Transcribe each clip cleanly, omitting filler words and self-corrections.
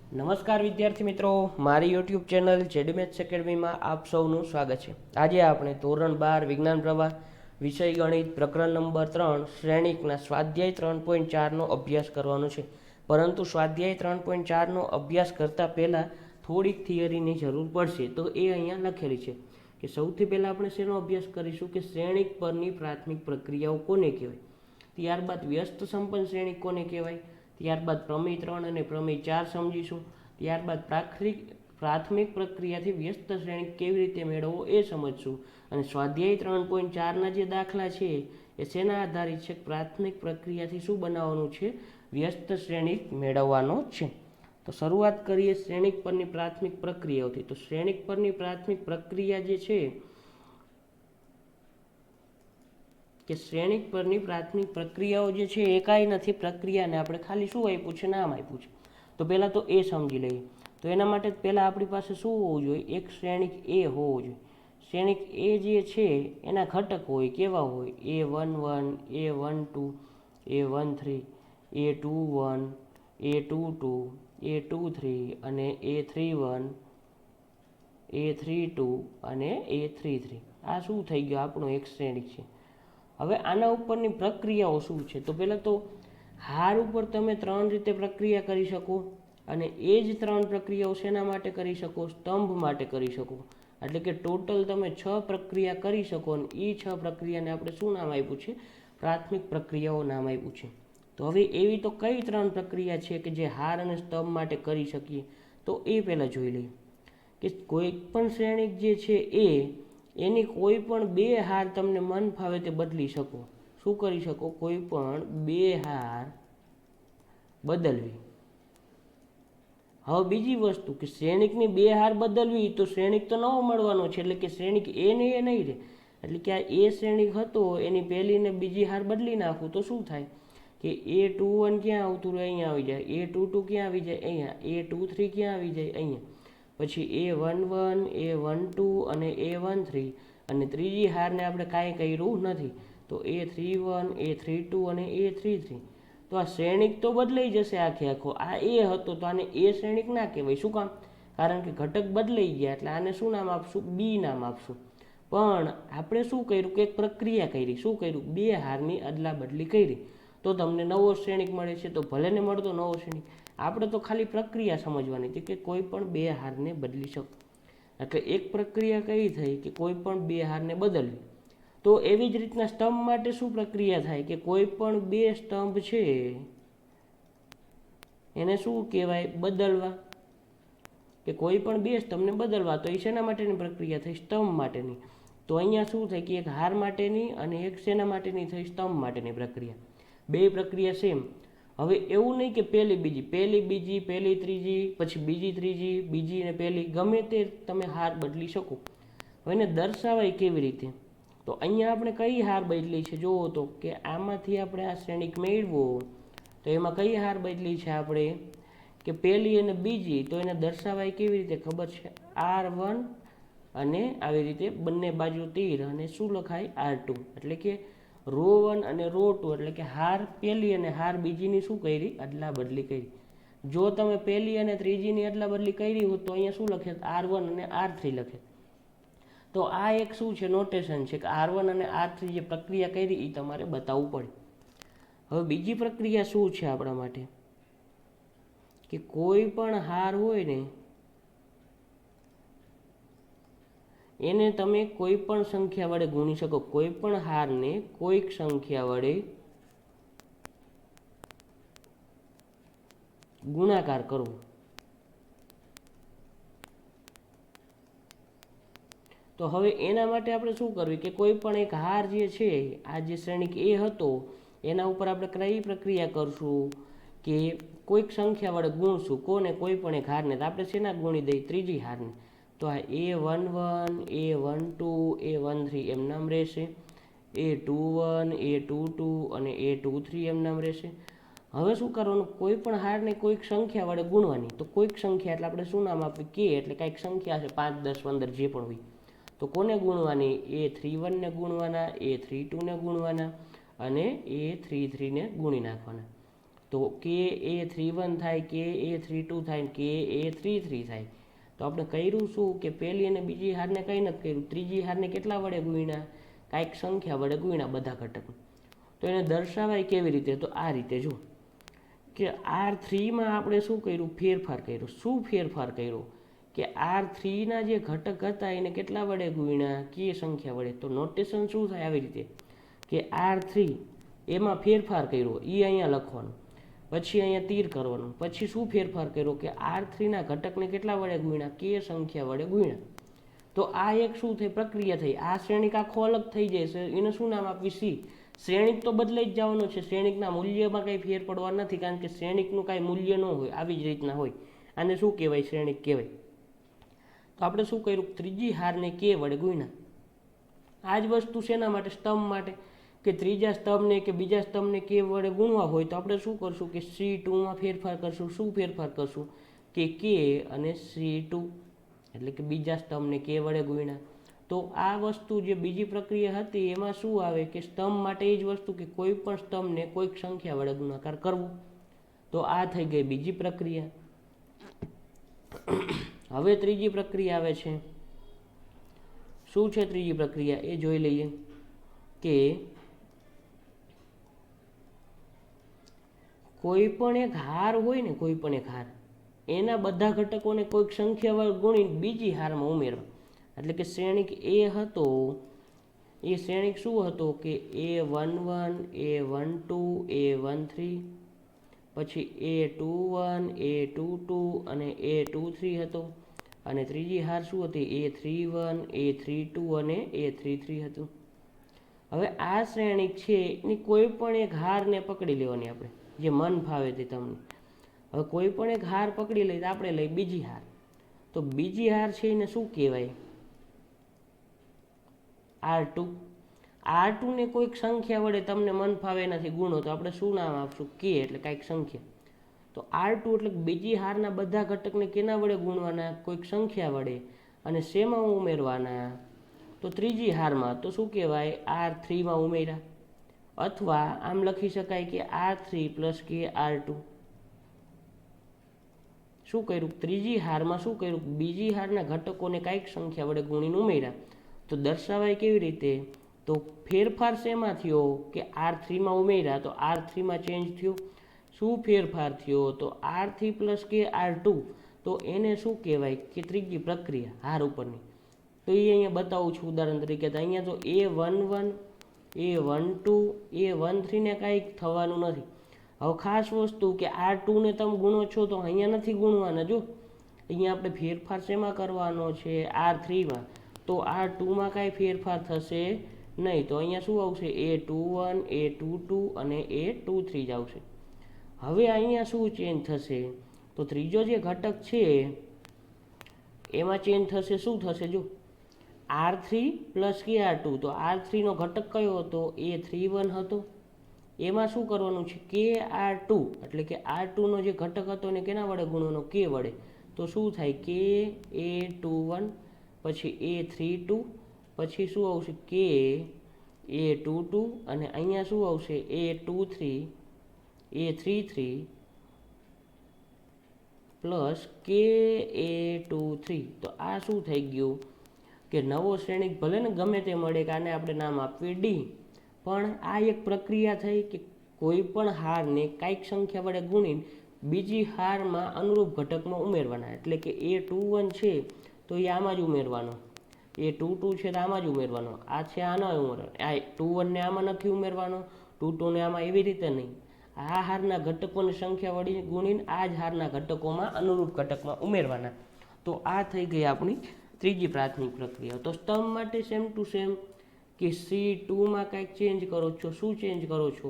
નમસ્કાર વિદ્યાર્થી મિત્રો, મારી યુટ્યુબ ચેનલ જેડી મેથ્સ એકેડમીમાં આપ સૌનું સ્વાગત છે। આજે આપણે ધોરણ 12 વિજ્ઞાન પ્રવાહ વિષય ગણિત પ્રકરણ નંબર 3 શ્રેણિકના સ્વાધ્યાય 3.4નો અભ્યાસ કરવાનો છે। પરંતુ સ્વાધ્યાય 3.4નો અભ્યાસ કરતાં પહેલાં થોડીક થિયરીની જરૂર પડશે, તો એ અહીંયા લખેલી છે કે સૌથી પહેલાં આપણે શેનો અભ્યાસ કરીશું કે શ્રેણિક પરની પ્રાથમિક પ્રક્રિયાઓ કોને કહેવાય, ત્યારબાદ વ્યસ્ત સંપન્ન શ્રેણિક કોને કહેવાય, ત્યારબાદ પ્રમેય 3 અને પ્રમેય 4 સમજીશું, ત્યારબાદ પ્રાથમિક પ્રક્રિયાથી વ્યસ્ત શ્રેણિક કેવી રીતે મેળવવો એ સમજશું અને સ્વાધ્યાય 3.4ના જે દાખલા છે એ શેના આધારિત છે, પ્રાથમિક પ્રક્રિયાથી શું બનાવવાનું છે, વ્યસ્ત શ્રેણિક મેળવવાનો છે। તો શરૂઆત કરીએ શ્રેણિક પરની પ્રાથમિક પ્રક્રિયાઓથી। તો શ્રેણિક પરની પ્રાથમિક પ્રક્રિયા જે છે કે શ્રેણિક પરની પ્રાથમિક પ્રક્રિયાઓ જે છે એ કાંઈ નથી, પ્રક્રિયાને આપણે ખાલી શું આપ્યું છે, નામ આપ્યું છે। તો પહેલાં તો એ સમજી લઈએ। તો એના માટે પહેલાં આપણી પાસે શું હોવું જોઈએ, એક શ્રેણિક એ હોવો જોઈએ। શ્રેણિક એ જે છે એના ઘટક હોય, કેવા હોય, A11, A12, A13, A21, A22, A23 અને A31, A32 અને A33। આ શું થઈ ગયું, આપણું એક શ્રેણિક છે। હવે આના ઉપરની પ્રક્રિયાઓ શું છે, તો પહેલાં તો હાર ઉપર તમે 3 રીતે પ્રક્રિયા કરી શકો અને એ જ 3 પ્રક્રિયાઓ શેના માટે કરી શકો, સ્તંભ માટે કરી શકો। એટલે કે ટોટલ તમે 6 પ્રક્રિયા કરી શકો અને એ 6 પ્રક્રિયાને આપણે શું નામ આપ્યું છે, પ્રાથમિક પ્રક્રિયાઓ નામ આપ્યું છે। તો હવે એવી તો કઈ 3 પ્રક્રિયા છે કે જે હાર અને સ્તંભ માટે કરી શકીએ, તો એ પહેલાં જોઈ લઈએ કે કોઈ પણ શ્રેણિક જે છે એની કોઈ પણ 2 હાર તમને મન ફાવે તે બદલી શકો। શું કરી શકો, કોઈ પણ 2 હાર બદલવી। હવે બીજી વસ્તુ કે શ્રેણિકની 2 હાર બદલવી તો શ્રેણિક તો નવો મળવાનો છે, એટલે કે શ્રેણિક એ ને એ નહીં રહે। એટલે કે આ એ શ્રેણિક હતો એની પહેલી ને બીજી હાર બદલી નાખું તો શું થાય કે A21 ક્યાં આવતું રહે, અહીંયા આવી જાય, A22 ક્યાં આવી જાય, અહીંયા, A23 ક્યાં આવી જાય, અહીંયા, પછી A11, A12 અને A13 અને ત્રીજી હારને આપણે કાંઈ કર્યું નથી, તો A31, A32 અને A33। તો આ શ્રેણિક તો બદલાઈ જશે આખે આખો। આ એ હતો તો આને એ શ્રેણિક ના કહેવાય, શું કામ, કારણ કે ઘટક બદલાઈ ગયા, એટલે આને શું નામ આપશું, બી નામ આપશું। પણ આપણે શું કર્યું કે એક પ્રક્રિયા કરી, શું કર્યું, 2 હારની અદલા બદલી કરી તો તમને નવો શ્રેણિક મળે છે। તો ભલે ને મળતો નવો શ્રેણિક, આપણે તો ખાલી પ્રક્રિયા સમજવાની હતી કે કોઈ પણ 2 હારને બદલી શકો। એટલે એક પ્રક્રિયા કઈ થઈ કે કોઈ પણ 2 હારને બદલવી। તો એવી જ રીતના સ્તંભ માટે શું પ્રક્રિયા થાય કે કોઈ પણ 2 સ્તંભ છે એને શું કહેવાય, બદલવા। કે કોઈ પણ 2 સ્તંભને બદલવા, તો એ શેના માટેની પ્રક્રિયા થઈ, સ્તંભ માટેની। તો અહીંયા શું થાય કે એક હાર માટેની અને એક શેના માટેની થઈ, સ્તંભ માટેની પ્રક્રિયા। 2 પ્રક્રિયા સેમ। હવે એવું નહીં કે પહેલી બીજી, પહેલી ત્રીજી, પછી બીજી ત્રીજી, બીજી ને પહેલી, ગમે તે તમે હાર બદલી શકો। હવે એને દર્શાવાય કેવી રીતે, તો અહીંયા આપણે કઈ હાર બદલી છે, જોવો તો કે આમાંથી આપણે આ શ્રેણિક મેળવો તો એમાં કઈ હાર બદલી છે આપણે કે પહેલી અને બીજી। તો એને દર્શાવાય કેવી રીતે ખબર છે, R1 અને આવી રીતે બંને બાજુ તીર અને શું લખાય, R2। એટલે કે રો 1 અને રો 2 એટલે કે હાર પહેલી અને હાર બીજીની શું કરી, અદલા બદલી કરી। જો તમે પહેલી અને ત્રીજીની અદલા બદલી કરી હોત તો અહીંયા શું લખે, R1 અને R3 લખે। તો આ એક શું છે, નોટેશન છે કે R1 અને R3 જે પ્રક્રિયા કરી એ તમારે બતાવવું પડે। હવે બીજી પ્રક્રિયા શું છે આપણા માટે કે કોઈ પણ હાર હોય ને એને તમે કોઈ પણ સંખ્યા વડે ગુણી શકો। કોઈ પણ હારને કોઈક સંખ્યા વડે ગુણાકાર કરવો। તો હવે એના માટે આપણે શું કરવું કે કોઈ પણ એક હાર જે છે, આ જે શ્રેણિક એ હતો એના ઉપર આપણે કઈ પ્રક્રિયા કરશું કે કોઈક સંખ્યા વડે ગુણશું, કોને, કોઈ પણ એક હારને। તો આપણે શેના ગુણી દઈએ, ત્રીજી હારને। તો આ A11, A12, A13 એમ નામ રહેશે, A21, A22 અને A23 એમ નામ રહેશે। હવે શું કરવાનું, કોઈ પણ હારને કોઈક સંખ્યા વડે ગુણવાની। તો કોઈક સંખ્યા એટલે આપણે શું નામ આપીએ, કે એટલે કાંઈક સંખ્યા છે, 5, 10, 15 જે પણ હોય। તો કોને ગુણવાની, A31 ને ગુણવાના, A32 ને ગુણવાના અને A33 ને ગુણી નાખવાના। તો Ka3 1 થાય, Ka3 2 થાય, Ka3 3 થાય. તો આપણે કર્યું શું કે પહેલી અને બીજી હારને કંઈ નથી કર્યું, ત્રીજી હારને કેટલા વડે ગુણ્યા, કાંઈક સંખ્યા વડે ગુણ્યા બધા ઘટક. તો એને દર્શાવાય કેવી રીતે, તો આ રીતે જો કે R3માં આપણે શું કર્યું, ફેરફાર કર્યો. શું ફેરફાર કર્યો કે R3ના જે ઘટક હતા એને કેટલા વડે ગુણ્યા, કે સંખ્યા વડે. તો નોટેશન શું થાય આવી રીતે કે R3 એમાં ફેરફાર કર્યો એ અહીંયા લખવાનું, પછી અહીંયા તીર કરવાનું, પછી શું ફેરફાર કર્યો કે R3ના ઘટકને કેટલા વડે ગુણ્યા, કે સંખ્યા વડે ગુણ્યા. તો આ એક શું થઈ, પ્રક્રિયા થઈ. આ શ્રેણિક આખો અલગ થઈ જાય છે, એને શું નામ આપવી, સી. શ્રેણિક તો બદલાઈ જ જવાનો છે, શ્રેણિકના મૂલ્યમાં કંઈ ફેર પડવા નથી, કારણ કે શ્રેણિકનું કાંઈ મૂલ્ય ન હોય, આવી જ રીતના હોય. આને શું કહેવાય, શ્રેણિક કહેવાય. તો આપણે શું કર્યું, ત્રીજી હારને કે વડે ગુણ્યા. આ જ વસ્તુ શેના માટે, સ્તંભ માટે, કે ત્રીજા સ્તંભને કે બીજા સ્તંભને કે વડે ગુણવા હોય તો આપણે શું કરશું કે C2માં ફેરફાર કરશું. શું ફેરફાર કરશું કે અને C2 એટલે કે બીજા સ્તંભને કે વડે ગુણ્યા. તો આ વસ્તુ જે બીજી પ્રક્રિયા હતી એમાં શું આવે કે સ્તંભ માટે એ જ વસ્તુ કે કોઈ પણ સ્તંભને કોઈક સંખ્યા વડે ગુણાકાર કરવું. તો આ થઈ ગઈ બીજી પ્રક્રિયા. હવે ત્રીજી પ્રક્રિયા આવે છે. શું છે ત્રીજી પ્રક્રિયા એ જોઈ લઈએ કે કોઈ પણ એક હાર હોય ને, કોઈ પણ એક હાર એના બધા ઘટકોને કોઈક સંખ્યા વડે ગુણીને બીજી હારમાં ઉમેરવા. એટલે કે શ્રેણિક એ હતો, એ શ્રેણિક શું હતો કે A11 A12 A13, પછી A21 A22 અને A23 હતો, અને ત્રીજી હાર શું હતી A31 A32 અને A33 હતું. હવે આ શ્રેણિક છે એની કોઈ પણ એક હારને પકડી લેવાની આપણે, જે મન ફાવે તે તમને. હવે કોઈ પણ એક હાર પકડી લઈ તો આપણે લઈ બીજી હાર. તો બીજી હાર છે એને શું કહેવાય, R2. R2 ને કોઈક સંખ્યા વડે તમને મન ફાવે નથી ગુણો તો આપણે શું નામ આપશું, કે એટલે કાંઈક સંખ્યા. તો R2 એટલે બીજી હારના બધા ઘટકને કેના વડે ગુણવાના, કોઈક સંખ્યા વડે, અને શેમાં ઉમેરવાના, તો ત્રીજી હારમાં. તો શું કહેવાય, R3માં ઉમેર્યા. અથવા આમ લખી શકાય કે R3 + કે R2. શું કર્યું, ત્રીજી હારમાં શું કર્યું, બીજી હારના ઘટકોને કાંઈક સંખ્યા વડે ગુણીને ઉમેર્યા. તો દર્શાવાય કેવી રીતે, તો ફેરફાર શેમાં થયો કે R3માં ઉમેર્યા તો R3માં ચેન્જ થયો. શું ફેરફાર થયો, તો R3 + કે R2. તો એને શું કહેવાય કે ત્રીજી પ્રક્રિયા હાર ઉપરની. તો એ અહીંયા બતાવું છું ઉદાહરણ તરીકે. તો અહીંયા તો A11 A12 A13 ને કાંઈક થવાનું નથી. હવે ખાસ વસ્તુ કે R2 ને તમે ગુણો છો તો અહીંયા નથી ગુણવાના. જો અહીંયા આપણે ફેરફાર શેમાં કરવાનો છે, R3માં. તો R2માં કાંઈ ફેરફાર થશે નહીં. તો અહીંયા શું આવશે, A21 A22 અને A23 જ આવશે. હવે અહીંયા શું ચેન્જ થશે, તો ત્રીજો જે ઘટક છે એમાં ચેન્જ થશે. શું થશે, જો R3 + કે R2. તો R3નો ઘટક કયો હતો, A31 હતો. એમાં શું કરવાનું છે કે R2 એટલે કે R2નો જે ઘટક હતો એને કેના વડે ગુણવાનો, કે વડે. તો શું થાય કે A21 પછી A32 પછી શું આવશે કે A22 અને અહીંયા શું આવશે A23 A33 પ્લસ કે A23. તો આ શું થઈ ગયું કે નવો શ્રેણિક ભલે ને ગમે તે મળે કે આને આપણે નામ આપીએ D, પણ આ એક પ્રક્રિયા થઈ કે કોઈ પણ હારને કાંઈક સંખ્યા વડે ગુણીને બીજી હારમાં અનુરૂપ ઘટકમાં ઉમેરવાના. એટલે કે A21 છે તો એ આમાં જ ઉમેરવાનો, A22 છે તો આમાં જ ઉમેરવાનો, આ છે આના ઉમેરવાનો, આ 21 ને આમાં નથી ઉમેરવાનો, 22 ને આમાં, એવી રીતે નહીં. આ હારના ઘટકોની સંખ્યા વડે ગુણીને આ જ હારના ઘટકોમાં અનુરૂપ ઘટકમાં ઉમેરવાના. તો આ થઈ ગઈ આપણી ત્રીજી પ્રાથમિક પ્રક્રિયા. તો સ્તંભ માટે સેમ ટુ સેમ કે C2માં કાંઈક ચેન્જ કરો છો. શું ચેન્જ કરો છો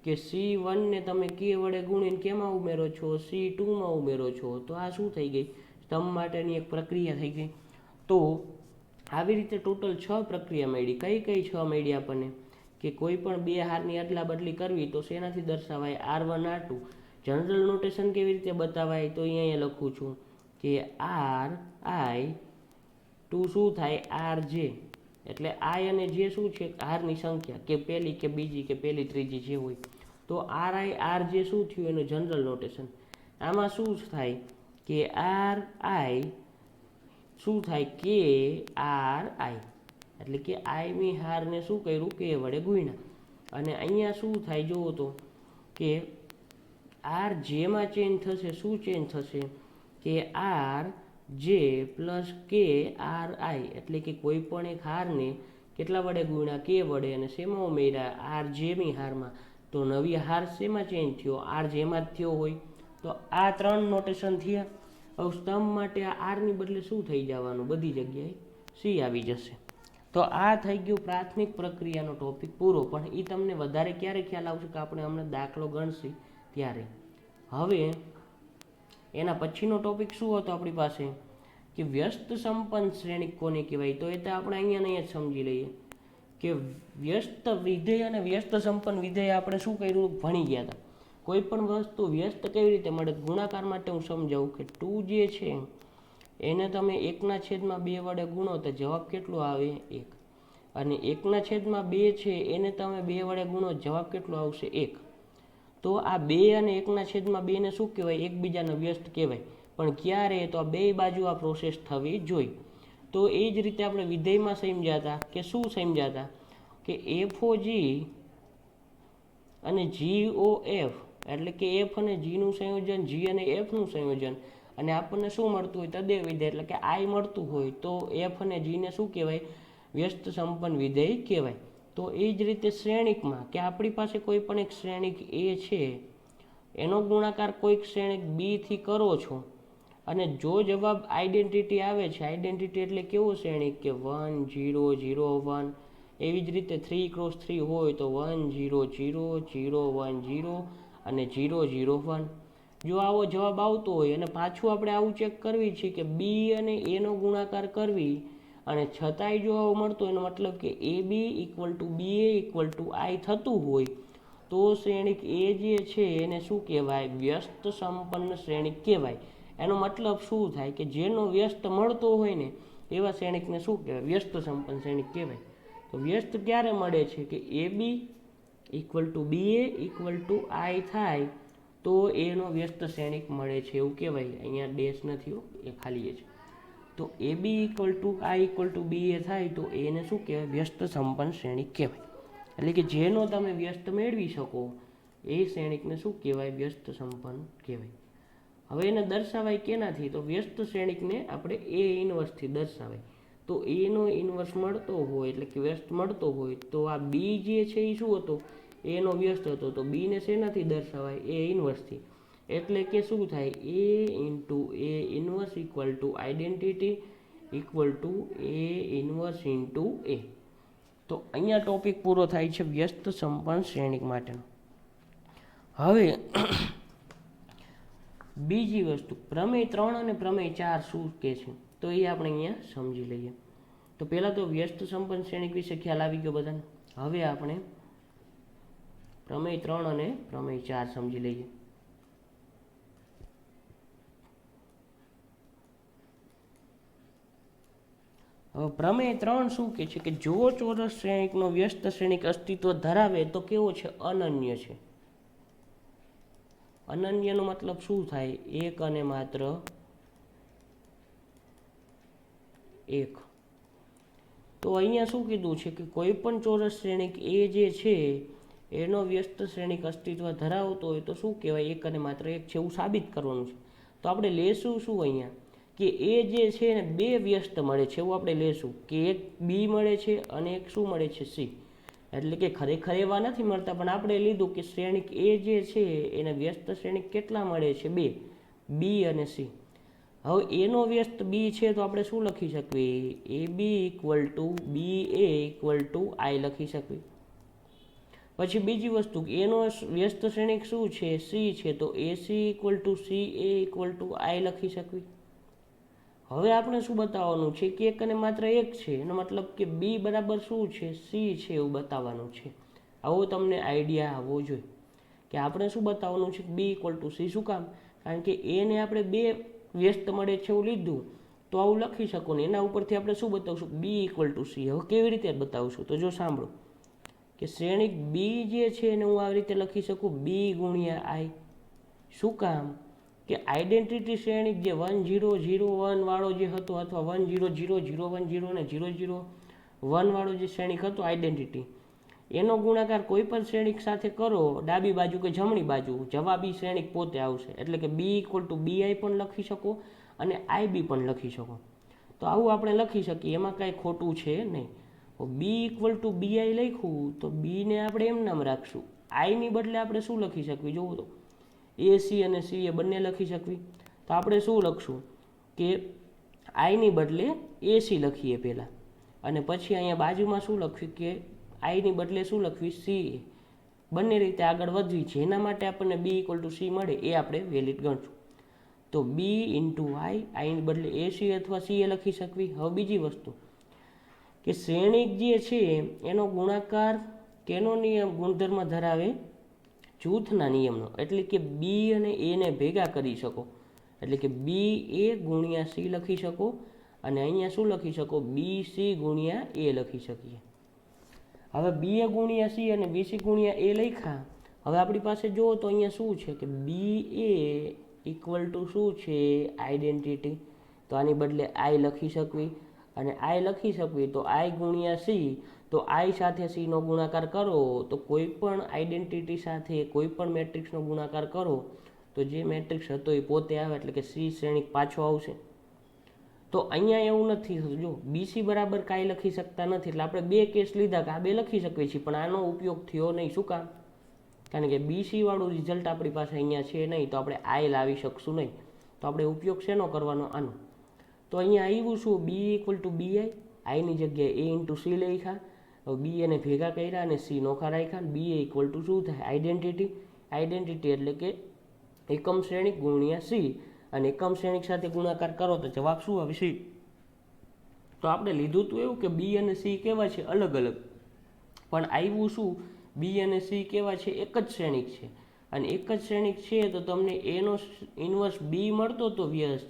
કે C1 ને તમે કે વડે ગુણીને કેમાં ઉમેરો છો, C2માં ઉમેરો છો. તો આ શું થઈ ગઈ, સ્તંભ માટેની એક પ્રક્રિયા થઈ ગઈ. તો આવી રીતે ટોટલ 6 પ્રક્રિયા મળી. કઈ કઈ 6 મળી આપણને, કે કોઈ પણ બે હારની અદલા બદલી કરવી તો શેનાથી દર્શાવાય, R1 R2. જનરલ નોટેશન કેવી રીતે બતાવાય, તો અહીંયા લખું છું કે RI શું થાય RJ. એટલે I અને J શું છે, હારની સંખ્યા, કે પહેલી કે બીજી કે પહેલી ત્રીજી જે હોય. તો આર આઈ આર જે શું થયું એનું જનરલ નોટેશન. આમાં શું થાય કે આર આઈ શું થાય કે આર આઈ એટલે કે આઈમી હારને શું કર્યું કે વડે ગુણ્યા. અને અહીંયા શું થાય જુઓ તો કે આર જેમાં ચેન્જ થશે શું ચેન્જ થશે કે આર જે પ્લસ કે આર આઈ એટલે કે કોઈ પણ એક હારને કેટલા વડે ગુણ્યા કે વડે અને શેમાં ઉમેર્યા આર જેમી હારમાં. તો નવી હાર શેમાં ચેન્જ થયો આર જેમાં જ થયો હોય. તો આ 3 નોટેશન થયા. હવે સ્તંભ માટે આ આરની બદલે શું થઈ જવાનું બધી જગ્યાએ સી આવી જશે. તો આ થઈ ગયું પ્રાથમિક પ્રક્રિયાનો ટોપિક પૂરો. પણ એ તમને વધારે ક્યારે ખ્યાલ આવશે કે આપણે હમણાં દાખલો ગણશી ત્યારે. હવે એના પછીનો ટોપિક શું હતો આપણી પાસે કે વ્યસ્ત સંપન્ન શ્રેણિક કોને કહેવાય. તો એ તો આપણે અહીંયા જ સમજી લઈએ કે વ્યસ્ત વિધેય અને વ્યસ્ત સંપન્ન વિધેય આપણે શું કર્યું ભણી ગયા હતા. કોઈ પણ વસ્તુ વ્યસ્ત કેવી રીતે મળે ગુણાકાર માટે હું સમજાવું કે 2 જે છે એને તમે 1/2 વડે ગુણો તો જવાબ કેટલો આવે 1. અને 1/2 છે એને તમે 2 વડે ગુણો જવાબ કેટલો આવશે 1. તો આ 2 અને 1/2 ને શું કહેવાય એકબીજાનો વ્યસ્ત કહેવાય. પણ ક્યારે તો આ બે બાજુ આ પ્રોસેસ થવી જોઈએ. તો એ જ રીતે આપણે વિધેયમાં સમજ્યા હતા કે શું સમજ્યા હતા કે એફઓજી અને જીઓએફ એટલે કે એફ અને જીનું સંયોજન જી અને એફનું સંયોજન અને આપણને શું મળતું હોય તદેવ વિધેય એટલે કે આઈ મળતું હોય તો એફ અને જીને શું કહેવાય વ્યસ્ત સંપન્ન વિધેય કહેવાય. તો એ જ રીતે શ્રેણિકમાં કે આપણી પાસે કોઈ પણ એક શ્રેણિક એ છે એનો ગુણાકાર કોઈક શ્રેણિક બીથી કરો છો અને જો જવાબ આઈડેન્ટિટી આવે છે આઈડેન્ટિટી એટલે કેવો શ્રેણિક કે 1 0 0 1 એવી જ રીતે 3x3 હોય તો 1 0 0 0 1 0 અને 0 0 1. જો આવો જવાબ આવતો હોય અને પાછું આપણે આવું ચેક કરવી છે કે બી અને એનો ગુણાકાર કરવી અને છતાંય જો આવો મળતો એનો મતલબ કે A B equal to B A equal to I થતું હોય તો શ્રેણિક એ જે છે એને શું કહેવાય વ્યસ્ત સંપન્ન શ્રેણિક કહેવાય. એનો મતલબ શું થાય કે જેનો વ્યસ્ત મળતો હોય ને એવા શ્રેણિકને શું કહેવાય વ્યસ્ત સંપન્ન શ્રેણિક કહેવાય. તો વ્યસ્ત ક્યારે મળે છે કે A B equal to B A equal to I થાય તો એનો વ્યસ્ત શ્રેણિક મળે છે એવું કહેવાય. અહીંયા ડેશ નથી એ ખાલી છે. તો A B equal to I equal to B A થાય તો એને શું કહેવાય વ્યસ્ત સંપન્ન શ્રેણિક કહેવાય. એટલે કે જેનો તમે વ્યસ્ત મેળવી શકો એ શ્રેણિકને શું કહેવાય વ્યસ્ત સંપન્ન કહેવાય. હવે એને દર્શાવાય કેનાથી તો વ્યસ્ત શ્રેણિકને આપણે એ ઇનવર્સથી દર્શાવાય. તો એનો ઇનવર્સ મળતો હોય એટલે કે વ્યસ્ત મળતો હોય તો આ બી જે છે એ શું હતો એનો વ્યસ્ત હતો તો બીને શેનાથી દર્શાવાય એ ઇનવર્સથી. એટલે કે શું થાય A into A inverse equal to identity equal to A inverse into A. તો અહીંયા ટોપિક પૂરો થાય છે વ્યસ્ત સંપન્ન શ્રેણિક માટેનો. હવે બીજી વસ્તુ પ્રમેય 3 અને પ્રમેય 4 શું કહે છે તો એ આપણે અહીંયા સમજી લઈએ. તો પહેલાં તો વ્યસ્ત સંપન્ન શ્રેણિક વિશે ખ્યાલ આવી ગયો બધાને. હવે આપણે પ્રમેય 3 અને પ્રમેય 4 સમજી લઈએ. હવે પ્રમેય 3 શું કહે છે કે જો ચોરસ શ્રેણિકનો વ્યસ્ત શ્રેણિક અસ્તિત્વ ધરાવે તો કેવો છે અનન્ય છે. અનન્યનો મતલબ શું થાય એક અને માત્ર એક. તો અહીંયા શું કીધું છે કે કોઈ પણ ચોરસ શ્રેણિક એ જે છે એનો વ્યસ્ત શ્રેણિક અસ્તિત્વ ધરાવતો હોય તો શું કહેવાય એક અને માત્ર એક છે એવું સાબિત કરવાનું છે. તો આપણે લેશું શું અહીંયા કે એ જે છે ને બે વ્યસ્ત મળે છે એવું આપણે લેશું કે એક બી મળે છે અને એક શું મળે છે સી. એટલે કે ખરેખર એવા નથી મળતા પણ આપણે લીધું કે શ્રેણિક એ જે છે એને વ્યસ્ત શ્રેણિક કેટલા મળે છે બે બી અને સી. હવે એનો વ્યસ્ત બી છે તો આપણે શું લખી શકીએ A B equal to B A equal to I લખી શકીએ. પછી બીજી વસ્તુ એનો વ્યસ્ત શ્રેણિક શું છે સી છે તો A C equal to C A equal to I લખી શકીએ. હવે આપણે શું બતાવવાનું છે કે એક અને માત્ર એક છે એનો મતલબ કે બી બરાબર શું છે સી છે એવું બતાવવાનું છે. આવો તમને આઈડિયા આવવો જોઈએ કે આપણે શું બતાવવાનું છે બી ઇક્વલ ટુ સી. શું કામ કારણ કે એને આપણે બે વ્યસ્ત મળે છે એવું લીધું તો આવું લખી શકો ને એના ઉપરથી આપણે શું બતાવશું બી ઇક્વલ ટુ સી. હવે કેવી રીતે બતાવશું તો જો સાંભળો કે શ્રેણિક બી જે છે એને હું આવી રીતે લખી શકું બી ગુણ્યા આઈ. શું કામ? કે આઈડેન્ટિટી શ્રેણિક જે 1001 વાળો જે હતો અથવા 100001 ને 001 વાળો જે શ્રેણિક હતો આઈડેન્ટિટી, એનો ગુણાકાર કોઈ પણ શ્રેણિક સાથે કરો ડાબી બાજુ કે જમણી બાજુ, જવાબી શ્રેણિક પોતે આવશે. એટલે કે બી ઇક્વલ ટુ બી આઈ પણ લખી શકો અને આઈ બી પણ લખી શકો. તો આવું આપણે લખી શકીએ, એમાં કાંઈ ખોટું છે નહીં. બી ઇક્વલ ટુ બી આઈ લખ્યું તો બીને આપણે એમ નામ રાખશું. આઈની બદલે આપણે શું લખી શકવી જોવું તો એ સી અને સી એ બંને લખી શકવી. તો આપણે શું લખશું કે આઈની બદલે એસી લખીએ પહેલાં, અને પછી અહીંયા બાજુમાં શું લખ્યું કે આઈની બદલે શું લખવી સી. બંને રીતે આગળ વધવી છે, એના માટે આપણને બી ઇક્વલ ટુ સી મળે એ આપણે વેલિડ ગણશું. તો બી ઇન્ટુ આઈ, આઈની બદલે એસી અથવા સી એ લખી શકવી. હવે બીજી વસ્તુ કે શ્રેણિક જે છે એનો ગુણાકાર કેનો નિયમ ગુણધર્મ ધરાવે? જૂથના નિયમનો. એટલે કે બી અને એને ભેગા કરી શકો, એટલે કે બી એ ગુણ્યા સી લખી શકો, અને અહીંયા શું લખી શકો? બી સી ગુણ્યા એ લખી શકીએ. હવે બી એ ગુણ્યા સી અને બી સી ગુણ્યા એ લખ્યા. હવે આપણી પાસે જુઓ તો અહીંયા શું છે કે બી એ ઇક્વલ ટુ શું છે? આઈડેન્ટિટી. તો આની બદલે આઈ લખી શકવી, અને આઈ લખી શકવી તો આઈ ગુણ્યા સી. તો આઈ સાથે સીનો ગુણાકાર કરો તો કોઈ પણ આઈડેન્ટિટી સાથે કોઈ પણ મેટ્રિક્સનો ગુણાકાર કરો તો જે મેટ્રિક્સ હતો એ પોતે આવે, એટલે કે સી શ્રેણિક પાછો આવશે. તો અહીંયા એવું નથી થતું. જો બીસી બરાબર કાંઈ લખી શકતા નથી, એટલે આપણે બે કેસ લીધા કે આ બે લખી શકીએ છીએ, પણ આનો ઉપયોગ થયો નહીં. શું કામ? કારણ કે બીસી વાળું રિઝલ્ટ આપણી પાસે અહીંયા છે નહીં, તો આપણે આઈ લાવી શકશું નહીં. તો આપણે ઉપયોગ શેનો કરવાનો? આનો. તો અહીંયા આવ્યું શું? બી ઇક્વલ ટુ બી આઈ, આઈની જગ્યાએ એ ઇન્ટુ સી લખ્યા. હવે બી એને ભેગા કર્યા અને સી નોખા રાખ્યા. બી એ ઇક્વલ ટુ શું થાય? આઈડેન્ટિટી. આઈડેન્ટિટી એટલે કે એકમ શ્રેણિક ગુણ્યા સી, અને એકમ શ્રેણિક સાથે ગુણાકાર કરો તો જવાબ શું આવે? સી. તો આપણે લીધું હતું એવું કે બી અને સી કેવા છે? અલગ અલગ. પણ આવ્યું શું? બી અને સી કેવા છે? એક જ શ્રેણિક છે. અને એક જ શ્રેણિક છે તો તમને એનો ઇન્વર્સ બી મળતો તો વ્યસ્ત,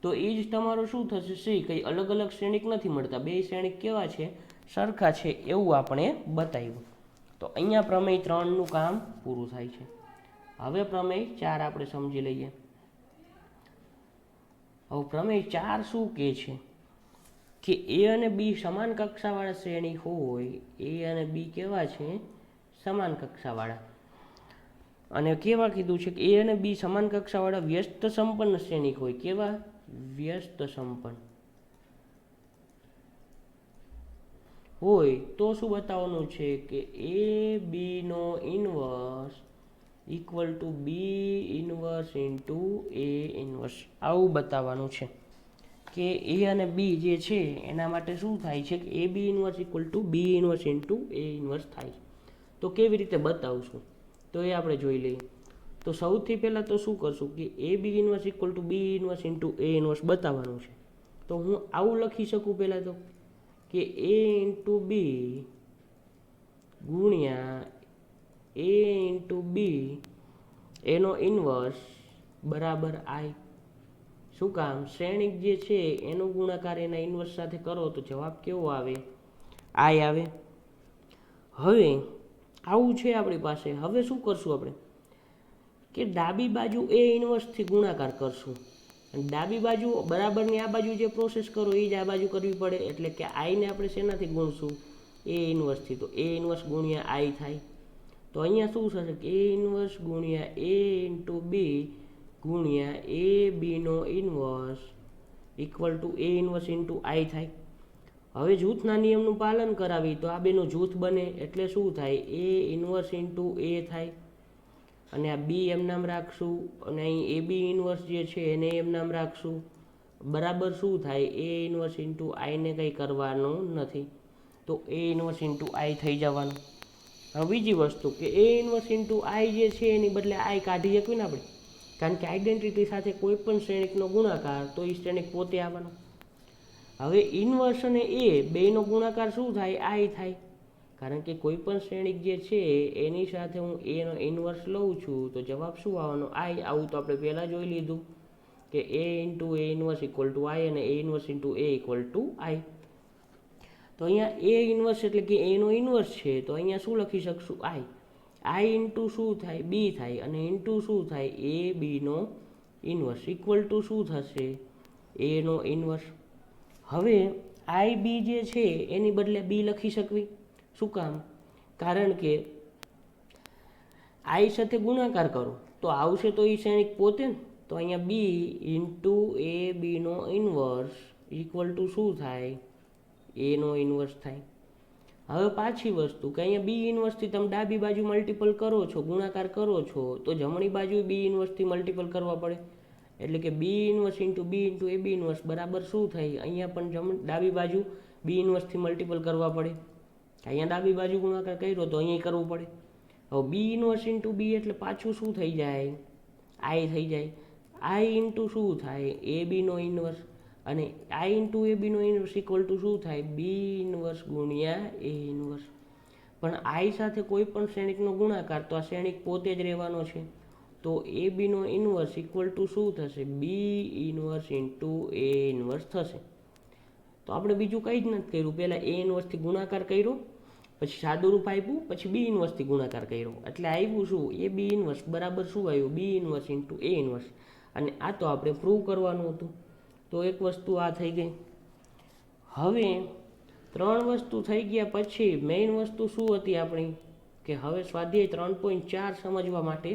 તો એ જ તમારો શું થશે? સી. કંઈ અલગ અલગ શ્રેણિક નથી મળતા, બે શ્રેણિક કેવા છે? સરખા છે, એવું આપણે બતાવ્યું. તો અહીંયા પ્રમેય 3નું કામ પૂરું થાય છે. હવે પ્રમેય 4 આપણે સમજી લઈએ. હવે પ્રમેય 4 શું કહે છે કે એ અને બી સમાન કક્ષાવાળા શ્રેણી હોય. એ અને બી કેવા છે? સમાન કક્ષાવાળા. અને કેવા કીધું છે કે એ અને બી સમાન કક્ષાવાળા વ્યસ્ત સંપન્ન શ્રેણિક હોય. કેવા? વ્યસ્ત સંપન્ન હોય. તો શું બતાવવાનું છે કે એ બીનો inverse equal to B inverse into A inverse, આવું બતાવવાનું છે. કે એ અને બી જે છે એના માટે શું થાય છે કે A B inverse equal to B inverse into A inverse થાય છે. તો કેવી રીતે બતાવશું તો એ આપણે જોઈ લઈએ. તો સૌથી પહેલાં તો શું કરશું કે A B inverse equal to B inverse into A inverse બતાવવાનું છે. તો હું આવું લખી શકું પહેલાં તો કે એ ઇન્ટુ બી ગુણ્યા એ ઇન્ટુ બી એનો ઇન્વર્સ બરાબર આઈ. શું કામ? શ્રેણિક જે છે એનો ગુણાકાર એના ઇન્વર્સ સાથે કરો તો જવાબ કેવો આવે? આઈ આવે. હવે આવું છે આપણી પાસે. હવે શું કરશું આપણે કે ડાબી બાજુ એ ઇન્વર્સથી ગુણાકાર કરશું, અને ડાબી બાજુ બરાબરની આ બાજુ જે પ્રોસેસ કરો એ જ આ બાજુ કરવી પડે. એટલે કે આઈને આપણે શેનાથી ગુણશું? એ ઇન્વર્સથી. તો એ ઇન્વર્સ ગુણ્યા આઈ થાય. તો અહીંયા શું થશે કે એ ઇન્વર્સ ગુણ્યા એ ઇન્ટુ બી ગુણ્યા એ બીનો inverse equal to A inverse into I થાય. હવે જૂથના નિયમનું પાલન કરાવી તો આ બેનું જૂથ બને, એટલે શું થાય? એ ઇન્વર્સ ઇન્ટુ એ થાય. અને આ બી એમ નામ રાખશું, અને અહીં એ બી ઇન્વર્સ જે છે એને એમ નામ રાખશું. બરાબર શું થાય? એ ઇન્વર્સ ઇન્ટુ આઈને કંઈ કરવાનું નથી, તો એ ઇન્વર્સ ઇન્ટુ આઈ થઈ જવાનું. હવે બીજી વસ્તુ કે એ ઇન્વર્સ ઇન્ટુ આઈ જે છે એની બદલે આઈ કાઢી શકીએ ને આપણે, કારણ કે આઈડેન્ટિટી સાથે કોઈ પણ શ્રેણિકનો ગુણાકાર તો એ શ્રેણિક પોતે આવવાનો. હવે ઇન્વર્સ અને એ બેનો ગુણાકાર શું થાય? આઈ થાય. કારણ કે કોઈ પણ શ્રેણિક જે છે એની સાથે હું એનો ઇન્વર્સ લઉં છું તો જવાબ શું આવવાનો? આઈ. આવું તો આપણે પહેલાં જોઈ લીધું કે A into A inverse equal to I અને A inverse into A equal to I. તો અહીંયા એ ઇન્વર્સ એટલે કે એનો ઇન્વર્સ છે, તો અહીંયા શું લખી શકશું? આઈ ઇન્ટુ શું થાય? બી થાય, અને ઇન્ટુ શું થાય? એ બીનો ઇન્વર્સ ઇક્વલ ટુ શું થશે? એનો ઇન્વર્સ. હવે આઈ બી જે છે એની બદલે બી લખી શકવી. શું કામ? કારણ કે આઈ સાથે ગુણાકાર કરો તો આવશે તો એ શ્રેણિક પોતે ને, તો અહીંયા બી ઇન્ટુ એ બીનો ઇન્વર્સ ઇક્વલ ટુ શું થાય? એનો ઇન્વર્સ થાય. હવે પાછી વસ્તુ કે અહીંયા બી ઇન્વર્સથી તમે ડાબી બાજુ મલ્ટિપલ કરો છો, ગુણાકાર કરો છો, તો જમણી બાજુ બી ઇન્વર્સથી મલ્ટિપલ કરવા પડે. એટલે કે બી ઇન્વર્સ ઇન્ટુ બી ઇન્ટુ એ બી ઇન્વર્સ બરાબર શું થાય? અહીંયા પણ ડાબી બાજુ બી ઇન્વર્સથી મલ્ટિપલ કરવા પડે. અહીંયા ડાબી બાજુ ગુણાકાર કર્યો તો અહીંયા કરવું પડે. હવે બી ઇન્વર્સ ઇન્ટુ બી એટલે પાછું શું થઈ જાય? આઈ થઈ જાય. આઈ ઇન્ટુ શું થાય? એ બીનો ઇન્વર્સ, અને આઈ ઇન્ટુ એ બીનો ઇન્વર્સ ઇક્વલ ટુ શું થાય? બી ઇન્વર્સ ગુણ્યા એ ઇન્વર્સ. પણ આઈ સાથે કોઈ પણ શ્રેણિકનો ગુણાકાર તો આ શ્રેણિક પોતે જ રહેવાનો છે, તો એ બીનો ઇન્વર્સ ઇક્વલ ટુ શું થશે? બી ઇન્વર્સ ઇન્ટુ એ ઇન્વર્સ થશે. તો આપણે બીજું કંઈ જ નથી કર્યું, પહેલાં એ ઇન્વર્સથી ગુણાકાર કર્યો, પછી સાદું રૂપ આપ્યું, પછી બી ઇન્વર્સથી ગુણાકાર કર્યો, એટલે આવ્યું શું? એ બી ઇન્વર્સ બરાબર શું આવ્યું? બી ઇન્વર્સ ઇન્ટુ એ ઇન્વર્સ. અને આ તો આપણે પ્રૂવ કરવાનું હતું. તો એક વસ્તુ આ થઈ ગઈ. હવે 3 વસ્તુ થઈ ગયા પછી મેઇન વસ્તુ શું હતી આપણી? કે હવે સ્વાધ્યાય 3.4 સમજવા માટે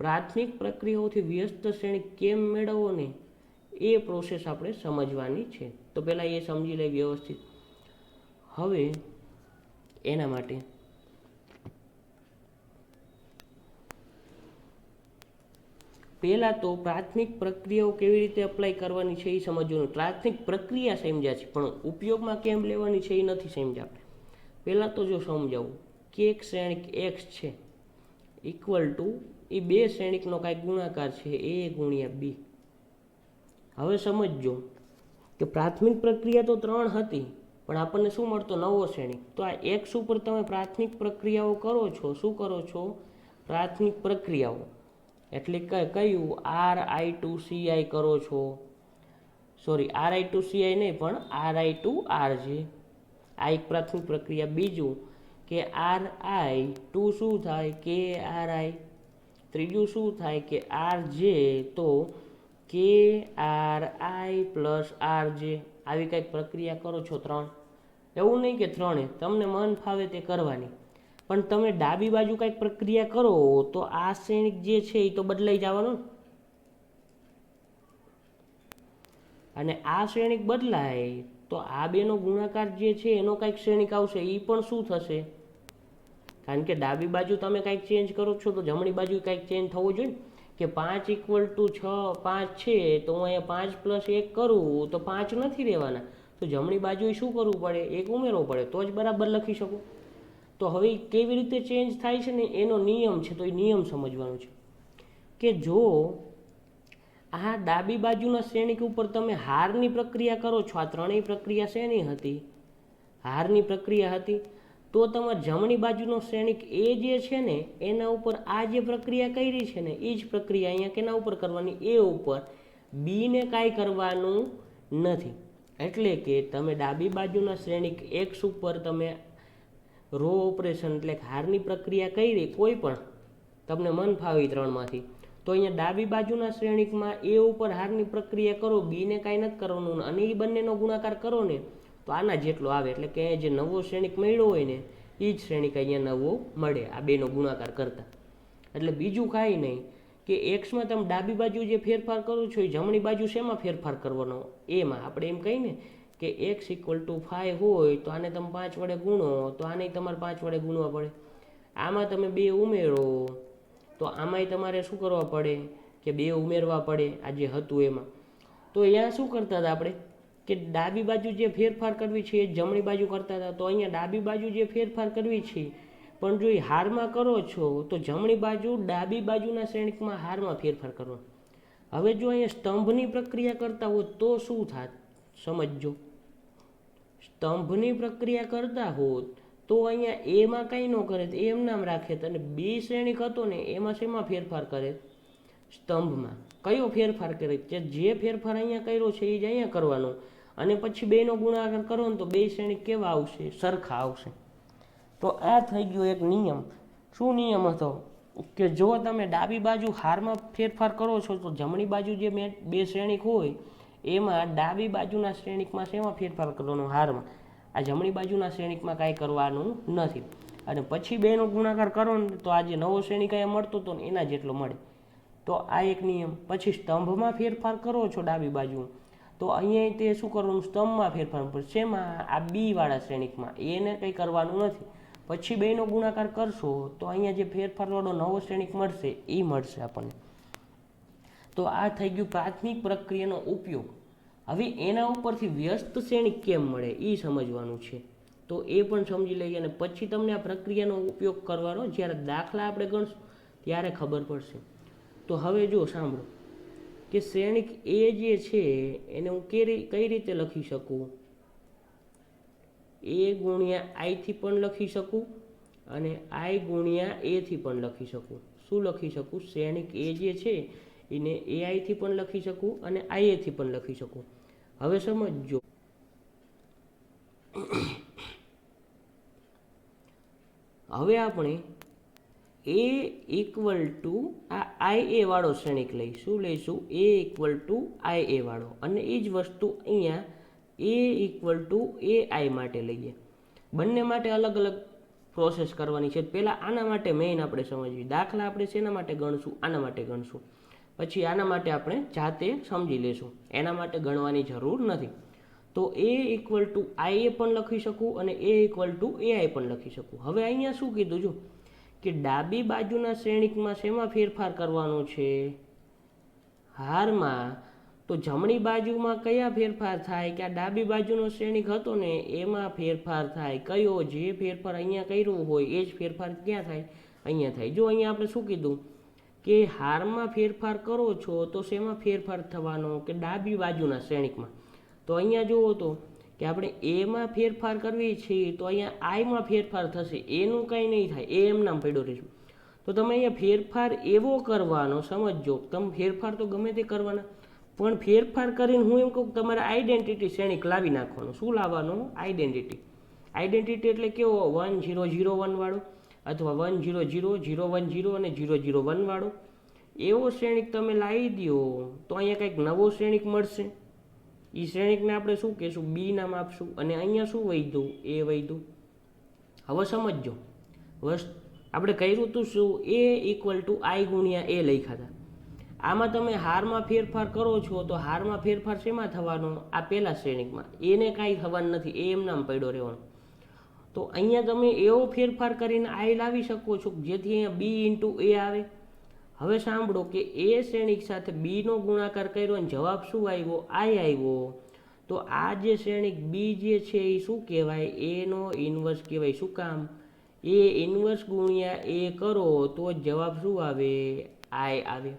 પ્રાથમિક પ્રક્રિયાઓથી વ્યસ્ત શ્રેણી કેમ મેળવવો ને એ પ્રોસેસ આપણે સમજવાની છે. તો પહેલાં એ સમજી લઈ વ્યવસ્થિત. હવે એના માટે પહેલાં તો પ્રાથમિક પ્રક્રિયાઓ કેવી રીતે અપ્લાય કરવાની છે એ સમજવાનું. પ્રાથમિક પ્રક્રિયા સમજ્યા છે, પણ ઉપયોગમાં કેમ લેવાની છે એ નથી સમજ્યા આપણે. પહેલાં તો જો સમજાવું કે એક શ્રેણિક એક્સ છે ઇક્વલ ટુ એ બે શ્રેણિકનો કાંઈક ગુણાકાર છે એ ગુણ્યા બી. હવે સમજજો કે પ્રાથમિક પ્રક્રિયા તો 3 હતી, પણ આપણને શું મળતો? નવો શ્રેણિક. તો આ એક્સ ઉપર તમે પ્રાથમિક પ્રક્રિયાઓ કરો છો. શું કરો છો? પ્રાથમિક પ્રક્રિયાઓ એટલે કયું? R I to C I કરો છો. Sorry, R I to C I નહીં, પણ આર આઈ ટુ આર જે, આ એક પ્રાથમિક પ્રક્રિયા. બીજું કે આર આઈ ટુ શું થાય? કે આર આઈ. ત્રીજું શું થાય? કે આર જે, તો કે આર આઈ પ્લસ આર જે. આવી કંઈક પ્રક્રિયા કરો છો 3. એવું નહીં કે 3 તમને મન ફાવે તે કરવાની, પણ તમે ડાબી બાજુ કંઈક પ્રક્રિયા કરો તો આ શ્રેણિક જે છે એ તો બદલાઈ જવાનો, અને આ શ્રેણિક બદલાય તો આ બેનો ગુણાકાર જે છે એનો કંઈક શ્રેણિક આવશે, એ પણ શું થશે? કારણ કે ડાબી બાજુ તમે કંઈક ચેન્જ કરો છો તો જમણી બાજુ કંઈક ચેન્જ થવો જોઈએ કે 5 ઇક્વલ ટુ 6 5 છે, તો હું અહીંયા 5 પ્લસ 1 કરું તો 5 નથી રહેવાના, તો જમણી બાજુએ શું કરવું પડે? 1 ઉમેરવો પડે, તો જ બરાબર લખી શકું. તો હવે કેવી રીતે ચેન્જ થાય છે ને એનો નિયમ છે, તો એ નિયમ સમજવાનો છે કે જો આ ડાબી બાજુના શ્રેણિક ઉપર તમે હારની પ્રક્રિયા કરો છો, આ ત્રણેય પ્રક્રિયા શેની હતી? હારની પ્રક્રિયા હતી. તો તમારે જમણી બાજુનો શ્રેણિક એ જે છે ને એના ઉપર આ જે પ્રક્રિયા કરી છે ને એ જ પ્રક્રિયા અહીંયા કેના ઉપર કરવાની? એ ઉપર. બીને કાંઈ કરવાનું નથી. એટલે કે તમે ડાબી બાજુના શ્રેણિક એક્સ ઉપર તમે રો ઓપરેશન એટલે હારની પ્રક્રિયા કરી કોઈ પણ તમને મન ફાવી 3માંથી, તો અહીંયા ડાબી બાજુના શ્રેણિકમાં એ ઉપર હારની પ્રક્રિયા કરો, બીને કાંઈ નથી કરવાનું, અને એ બંનેનો ગુણાકાર કરો ને તો આના જેટલો આવે. એટલે કે જે નવો શ્રેણિક મળ્યો હોય ને એ જ શ્રેણિક અહીંયા નવો મળે આ બેનો ગુણાકાર કરતા. એટલે બીજું કાંઈ નહીં કે એક્સમાં તમે ડાબી બાજુ જે ફેરફાર કરો છો એ જમણી બાજુ શેમાં ફેરફાર કરવાનો? એમાં. આપણે એમ કહીને કે એક્સ ઇક્વલ ટુ 5 હોય તો આને તમે 5 વડે ગુણો, તો આને તમારે 5 વડે ગુણવા પડે. આમાં તમે 2 ઉમેરો તો આમાંય તમારે શું કરવા પડે? કે 2 ઉમેરવા પડે આ જે હતું એમાં. તો અહીંયા શું કરતા હતા આપણે? કે ડાબી બાજુ જે ફેરફાર કરવી છે એ જમણી બાજુ કરતા હતા. તો અહીંયા ડાબી બાજુ જે ફેરફાર કરવી છે પણ જો એ હારમાં કરો છો તો જમણી બાજુ ડાબી બાજુના શ્રેણિકમાં હારમાં ફેરફાર કરવો. હવે જો અહીંયા સ્તંભની પ્રક્રિયા કરતા હોય તો શું થાત? સમજજો. સ્તંભની પ્રક્રિયા કરતા હોત તો અહીંયા એમાં કંઈ ન કરે, તો એમ નામ રાખે, અને બી શ્રેણિક હતો ને એમાં શેમાં ફેરફાર કરે? સ્તંભમાં. કયો ફેરફાર કરે? જે ફેરફાર અહીંયા કર્યો છે એ જ અહીંયા કરવાનો, અને પછી બેનો ગુણાકાર કરો ને તો બે શ્રેણિક કેવા આવશે? સરખા આવશે. તો આ થઈ ગયો એક નિયમ. શું નિયમ હતો? કે જો તમે ડાબી બાજુ હારમાં ફેરફાર કરો છો તો જમણી બાજુ જે બે શ્રેણિક હોય એમાં ડાબી બાજુના શ્રેણિકમાં શેમાં ફેરફાર કરવાનો? હારમાં. આ જમણી બાજુના શ્રેણિકમાં કાંઈ કરવાનું નથી. અને પછી બેનો ગુણાકાર કરો ને તો આ જે નવો શ્રેણિક અહીંયા મળતો હતો ને એના જેટલો મળે. તો આ એક નિયમ. પછી સ્તંભમાં ફેરફાર કરો છો ડાબી બાજુ તો અહીંયા તે શું કરવાનું? સ્તંભમાં ફેરફાર પડશે. શેમાં? આ બીવાળા શ્રેણિકમાં. એને કંઈ કરવાનું નથી. પછી બેનો ગુણાકાર કરશો તો અહીંયા જે ફેરફારવાળો નવો શ્રેણિક મળશે એ મળશે આપણને. તો આ થઈ ગયું પ્રાથમિક પ્રક્રિયાનો ઉપયોગ. હવે એના ઉપરથી વ્યસ્ત શ્રેણિક કેમ મળે એ સમજવાનું છે. તો એ પણ સમજી લઈએ અને પછી તમને આ પ્રક્રિયાનો ઉપયોગ કરવાનો જ્યારે દાખલા આપણે ગણશું ત્યારે ખબર પડશે. તો હવે જો સાંભળો કે શ્રેણિક એ જે છે એને હું કઈ રીતે લખી શકું? એ ગુણ્યા આઈથી પણ લખી શકું અને આઈ ગુણ્યા એથી પણ લખી શકું. શું લખી શકું? શ્રેણિક એ જે છે એને એ આઈથી પણ લખી શકું અને આઈ એથી પણ લખી શકું. હવે સમજો, હવે આપણે એ ઇક્વલ ટુ આ આઈ એ વાળો શ્રેણિક લઈશું. શું લઈશું? એ ઇક્વલ ટુ આઈ એ વાળો. અને એ જ વસ્તુ અહીંયા એ ઇક્વલ ટુ એ આઈ માટે લઈએ. બંને માટે અલગ અલગ પ્રોસેસ કરવાની છે. પહેલાં આના માટે મેઇન આપણે સમજવી. દાખલા આપણે શેના માટે ગણશું? આના માટે ગણશું. પછી આના માટે આપણે જાતે સમજી લેશું. એના માટે ગણવાની જરૂર નથી. તો એ ઇક્વલ ટુ આઈ એ પણ લખી શકું અને એ ઇક્વલ ટુ એ આઈ પણ લખી શકું. હવે અહીંયા શું કીધું? જો કે ડાબી બાજુના શ્રેણિકમાં શેમાં ફેરફાર કરવાનો છે? હારમાં. તો જમણી બાજુમાં કયા ફેરફાર થાય? કે આ ડાબી બાજુનો શ્રેણિક હતો ને એમાં ફેરફાર થાય. કયો? જે ફેરફાર અહીંયા કર્યો હોય એ જ ફેરફાર ક્યાં થાય? અહીંયા થાય. જો અહીંયા આપણે શું કીધું કે હારમાં ફેરફાર કરો છો તો શેમાં ફેરફાર થવાનો? કે ડાબી બાજુના શ્રેણિકમાં. તો અહીંયા જુઓ તો કે આપણે એમાં ફેરફાર કરવી છે તો અહીંયા આઈમાં ફેરફાર થશે. એનું કંઈ નહીં થાય, એ એમ નામ પડ્યો રહેશું. તો તમે અહીંયા ફેરફાર એવો કરવાનો, સમજો તમે ફેરફાર તો ગમે તે કરવાના, પણ ફેરફાર કરીને હું એમ કહું કે તમારે આઈડેન્ટિટી શ્રેણિક લાવી નાખવાનું. શું લાવવાનું? આઈડેન્ટિટી. આઈડેન્ટિટી એટલે કેવો? 1001 વાળો અથવા 100 0 1 0 અને 001 વાળો એવો શ્રેણિક તમે લાવી દો તો અહીંયા કંઈક નવો શ્રેણિક મળશે. એ શ્રેણિકને આપણે શું કહેશું? બી નામ આપશું. અને અહીંયા શું વધ્યું? એ વધ્યું. હવે સમજો, આપણે કર્યું હતું શું? એ ઇક્વલ ટુ આઈ ગુણ્યા એ લખ્યા હતા. આમાં તમે હારમાં ફેરફાર કરો છો તો હારમાં ફેરફાર શેમાં થવાનો? આ પહેલા શ્રેણિકમાં. એને કાંઈ થવાનું નથી, એ એમ નામ પડ્યો રહેવાનો. તો અહીંયા તમે એવો ફેરફાર કરીને આઈ લાવી શકો છો જેથી અહીંયા બી ઇન્ટુ એ આવે. હવે સાંભળો કે એ શ્રેણિક સાથે બીનો ગુણાકાર કર્યો અને જવાબ શું આવ્યો? આઈ આવ્યો. તો આ જે શ્રેણિક બી જે છે એ શું કહેવાય? એનો ઇન્વર્સ કહેવાય. શું કામ? એ ઇન્વર્સ ગુણ્યા એ કરો તો જવાબ શું આવે? આઈ આવે.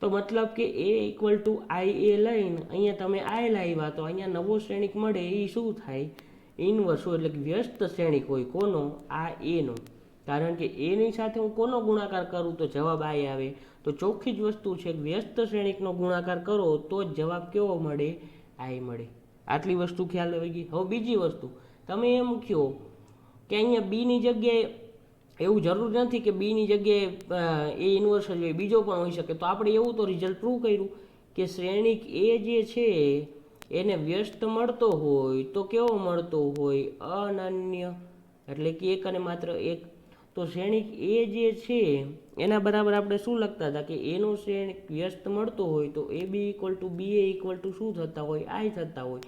તો મતલબ કે એ ઇક્વલ ટુ આઈ એ લઈને અહીંયા તમે આઈ લાવ્યા તો અહીંયા નવો શ્રેણિક મળે એ શું થાય? ઇન્વર્સ હોય. એટલે કે વ્યસ્ત શ્રેણિક હોય. કોનો? આ એનો. કારણ કે એની સાથે હું કોનો ગુણાકાર કરું તો જવાબ આઈ આવે. તો ચોખ્ખી જ વસ્તુ છે, વ્યસ્ત શ્રેણિકનો ગુણાકાર કરો તો જ જવાબ કેવો મળે? આઈ મળે. આટલી વસ્તુ ખ્યાલ આવી ગઈ. હવે બીજી વસ્તુ તમે એમ કહો કે અહીંયા બીની જગ્યાએ એવું જરૂર નથી કે બીની જગ્યાએ એ ઇન્વર્સ જ હોય, બીજો પણ હોઈ શકે. તો આપણે એવું તો રિઝલ્ટ પ્રૂવ કર્યું કે શ્રેણિક એ જે છે એને વ્યસ્ત મળતો હોય તો કેવો મળતો હોય? અનન્ય. એટલે કે એક અને માત્ર એક. તો શ્રેણિક એ જે છે એના બરાબર આપણે શું લખતા હતા? કે એનો શ્રેણિક વ્યસ્ત મળતો હોય તો A B equal to B A equal to શું થતા હોય? આઈ થતા હોય.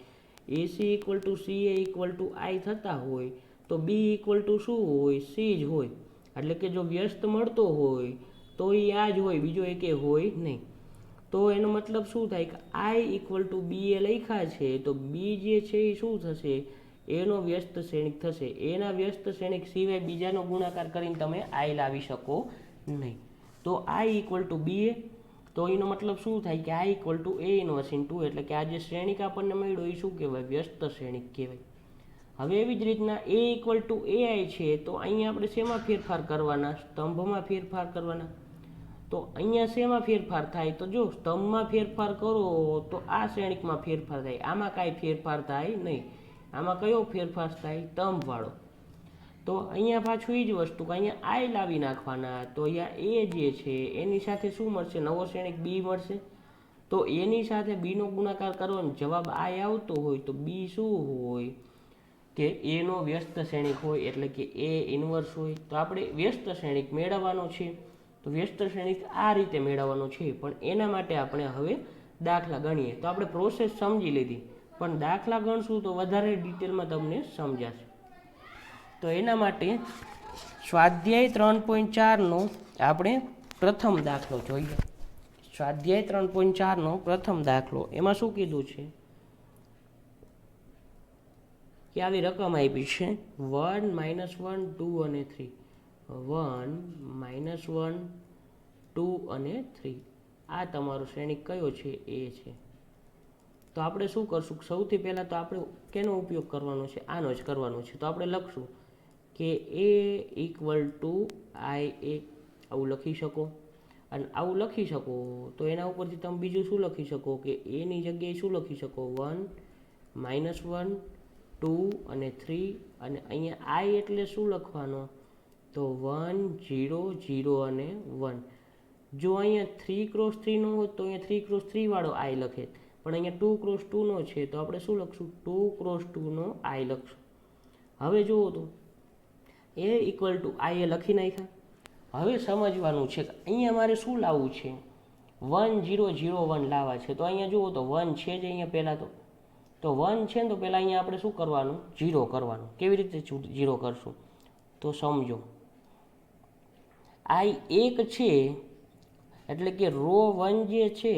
AC equal to C A equal to I થતા હોય. તો બી ઇક્વલ ટુ શું હોય? સી જ હોય. એટલે કે જો વ્યસ્ત મળતો હોય તો એ આ જ હોય, બીજો એકે હોય નહીં. તો એનો મતલબ શું થાય? કે આઈ ઇક્વલ ટુ બી એ લખ્યા છે તો બી જે છે એ શું થશે? એનો વ્યસ્ત શ્રેણિક થશે. એના વ્યસ્ત શ્રેણિક સિવાય બીજાનો ગુણાકાર કરીને તમે આઈ લાવી શકો નહીં. તો આઈ ઇક્વલ ટુ બી એ. તો એનો મતલબ શું થાય? કે I equal to A inverse into. એટલે કે આ જે શ્રેણિક આપણને મળ્યો એ શું કહેવાય? વ્યસ્ત શ્રેણિક કહેવાય. હવે એવી જ રીતના એ ઇક્વલ ટુ એ આઈ છે તો અહીંયા આપણે શેમાં ફેરફાર કરવાના? સ્તંભમાં ફેરફાર કરવાના. તો અહીંયા શેમાં ફેરફાર થાય? તો જો સ્તંભમાં ફેરફાર કરો તો આ શ્રેણિકમાં ફેરફાર થાય, આમાં કાંઈ ફેરફાર થાય નહીં. આમાં કયો ફેરફાર થાય? સ્તંભવાળો. તો અહીંયા પાછું એ જ વસ્તુ કે અહીંયા આઈ લાવી નાખવાના. તો અહીંયા એ જે છે એની સાથે શું મળશે? નવો શ્રેણિક બી મળશે. તો એની સાથે બીનો ગુણાકાર કરવાનો જવાબ આઈ આવતો હોય તો બી શું હોય? કે એનો વ્યસ્ત શ્રેણિક હોય, એટલે કે એ ઇન્વર્સ હોય. તો આપણે વ્યસ્ત શ્રેણિક મેળવવાનો છે. તો વ્યસ્ત શ્રેણિક આ રીતે મેળવવાનો છે, પણ એના માટે આપણે હવે દાખલા ગણીએ. તો આપણે પ્રોસેસ સમજી લીધી, પણ દાખલા ગણશું તો વધારે ડિટેલમાં તમને સમજાશે. તો એના માટે સ્વાધ્યાય 3.4નો આપણે પ્રથમ દાખલો જોઈએ. સ્વાધ્યાય 3.4નો પ્રથમ દાખલો, એમાં શું કીધું છે કે આવી રકમ આપી છે 1 -1 2 અને 3. 1 -1 2 અને 3 આ તમારો શ્રેણિક કયો છે? એ છે. તો આપણે શું કરશું? સૌથી પહેલાં તો આપણે કેનો ઉપયોગ કરવાનો છે? આનો જ કરવાનો છે. તો આપણે લખશું કે એ ઇક્વલ ટુ આઈ એ, આવું લખી શકો. અને આવું લખી શકો તો એના ઉપરથી તમે બીજું શું લખી શકો? કે એની જગ્યાએ શું લખી શકો? 1 -1 2 અને 3. અને અહીંયા આઈ એટલે શું લખવાનો? તો 1 0 0 અને 1. જો અહીંયા 3x3 નો હોય તો અહીંયા 3x3 વાળો આઈ લખે, પણ અહીંયા 2x2 નો છે તો આપણે શું લખશું? 2x2 નો આઈ લખશું. હવે જુઓ તો એ ઇક્વલ ટુ આઈ એ લખી નાખ્યા. હવે સમજવાનું છે કે અહીંયા મારે શું લાવવું છે? 1 0 0 1 લાવવા છે. તો અહીંયા જુઓ તો 1 છે જ અહીંયા પહેલાં તો 1 છે ને, તો પહેલાં અહીંયા આપણે શું કરવાનું? 0 કરવાનું. કેવી રીતે 0 કરશું? તો સમજો, આઈ 1 છે એટલે કે રો 1 જે છે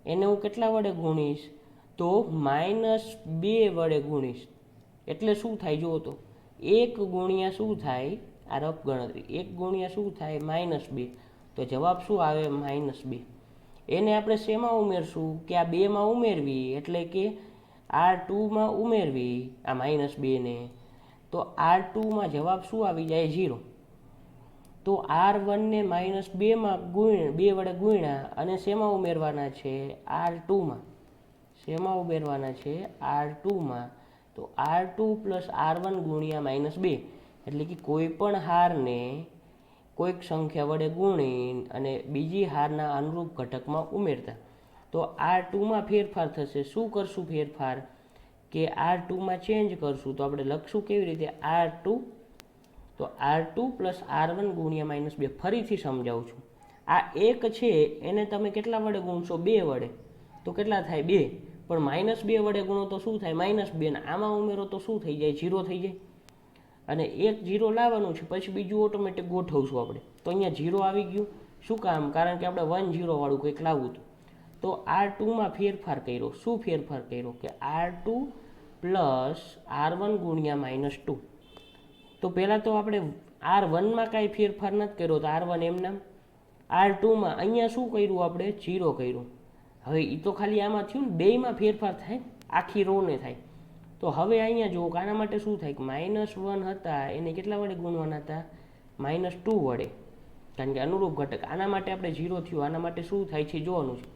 એને હું કેટલા વડે ગુણીશ? તો -2 વડે ગુણીશ. એટલે શું થાય? જુઓ તો 1 ગુણ્યા શું થાય? આ રફ ગણતરી, 1 ગુણ્યા શું થાય? -2. તો જવાબ શું આવે? -2. એને આપણે શેમાં ઉમેરશું? કે આ 2માં ઉમેરવી, એટલે કે R2માં ઉમેરવી આ -2 ને. તો R2માં જવાબ શું આવી જાય? 0. તો R1 ને -2માં 2 વડે ગુણ્યા અને શેમાં ઉમેરવાના છે? R2માં. શેમાં ઉમેરવાના છે? R2માં. તો R2 + R1 ગુણ્યા -2, એટલે કે કોઈ પણ હારને કોઈક સંખ્યા વડે ગુણી અને બીજી હારના અનુરૂપ ઘટકમાં ઉમેરતા. તો R2માં ફેરફાર થશે. શું કરશું ફેરફાર? કે R2માં ચેન્જ કરશું. તો આપણે લખશું કેવી રીતે? R2. તો R2 + R1 ગુણ્યા -2. ફરીથી સમજાવું છું. આ 1 છે એને તમે કેટલા વડે ગુણશો? 2 વડે. તો કેટલા થાય? 2. પણ -2 વડે ગુણો તો શું થાય? -2. ને આમાં ઉમેરો તો શું થઈ જાય? 0 થઈ જાય. અને 1 0 લાવવાનું છે, પછી બીજું ઓટોમેટિક ગોઠવશું આપણે. તો અહીંયા 0 આવી ગયું. શું કામ? કારણ કે આપણે 1 0 વાળું કંઈક લાવવું હતું. તો R2માં ફેરફાર કર્યો. શું ફેરફાર કર્યો? કે R2 + R1 ગુણ્યા -2. તો પહેલાં તો આપણે R1માં કાંઈ ફેરફાર નથી કર્યો, તો R1 એમનામ. R2માં અહીંયા શું કર્યું? આપણે 0 કર્યું. હવે એ તો ખાલી આમાં થયું ને, બેયમાં ફેરફાર થાય, આખી રોને થાય. તો હવે અહીંયા જુઓ કે આના માટે શું થાય? કે -1 હતા એને કેટલા વડે ગુણવાના હતા? -2 વડે, કારણ કે અનુરૂપ ઘટક. આના માટે આપણે 0 થયું. આના માટે શું થાય છે જોવાનું છે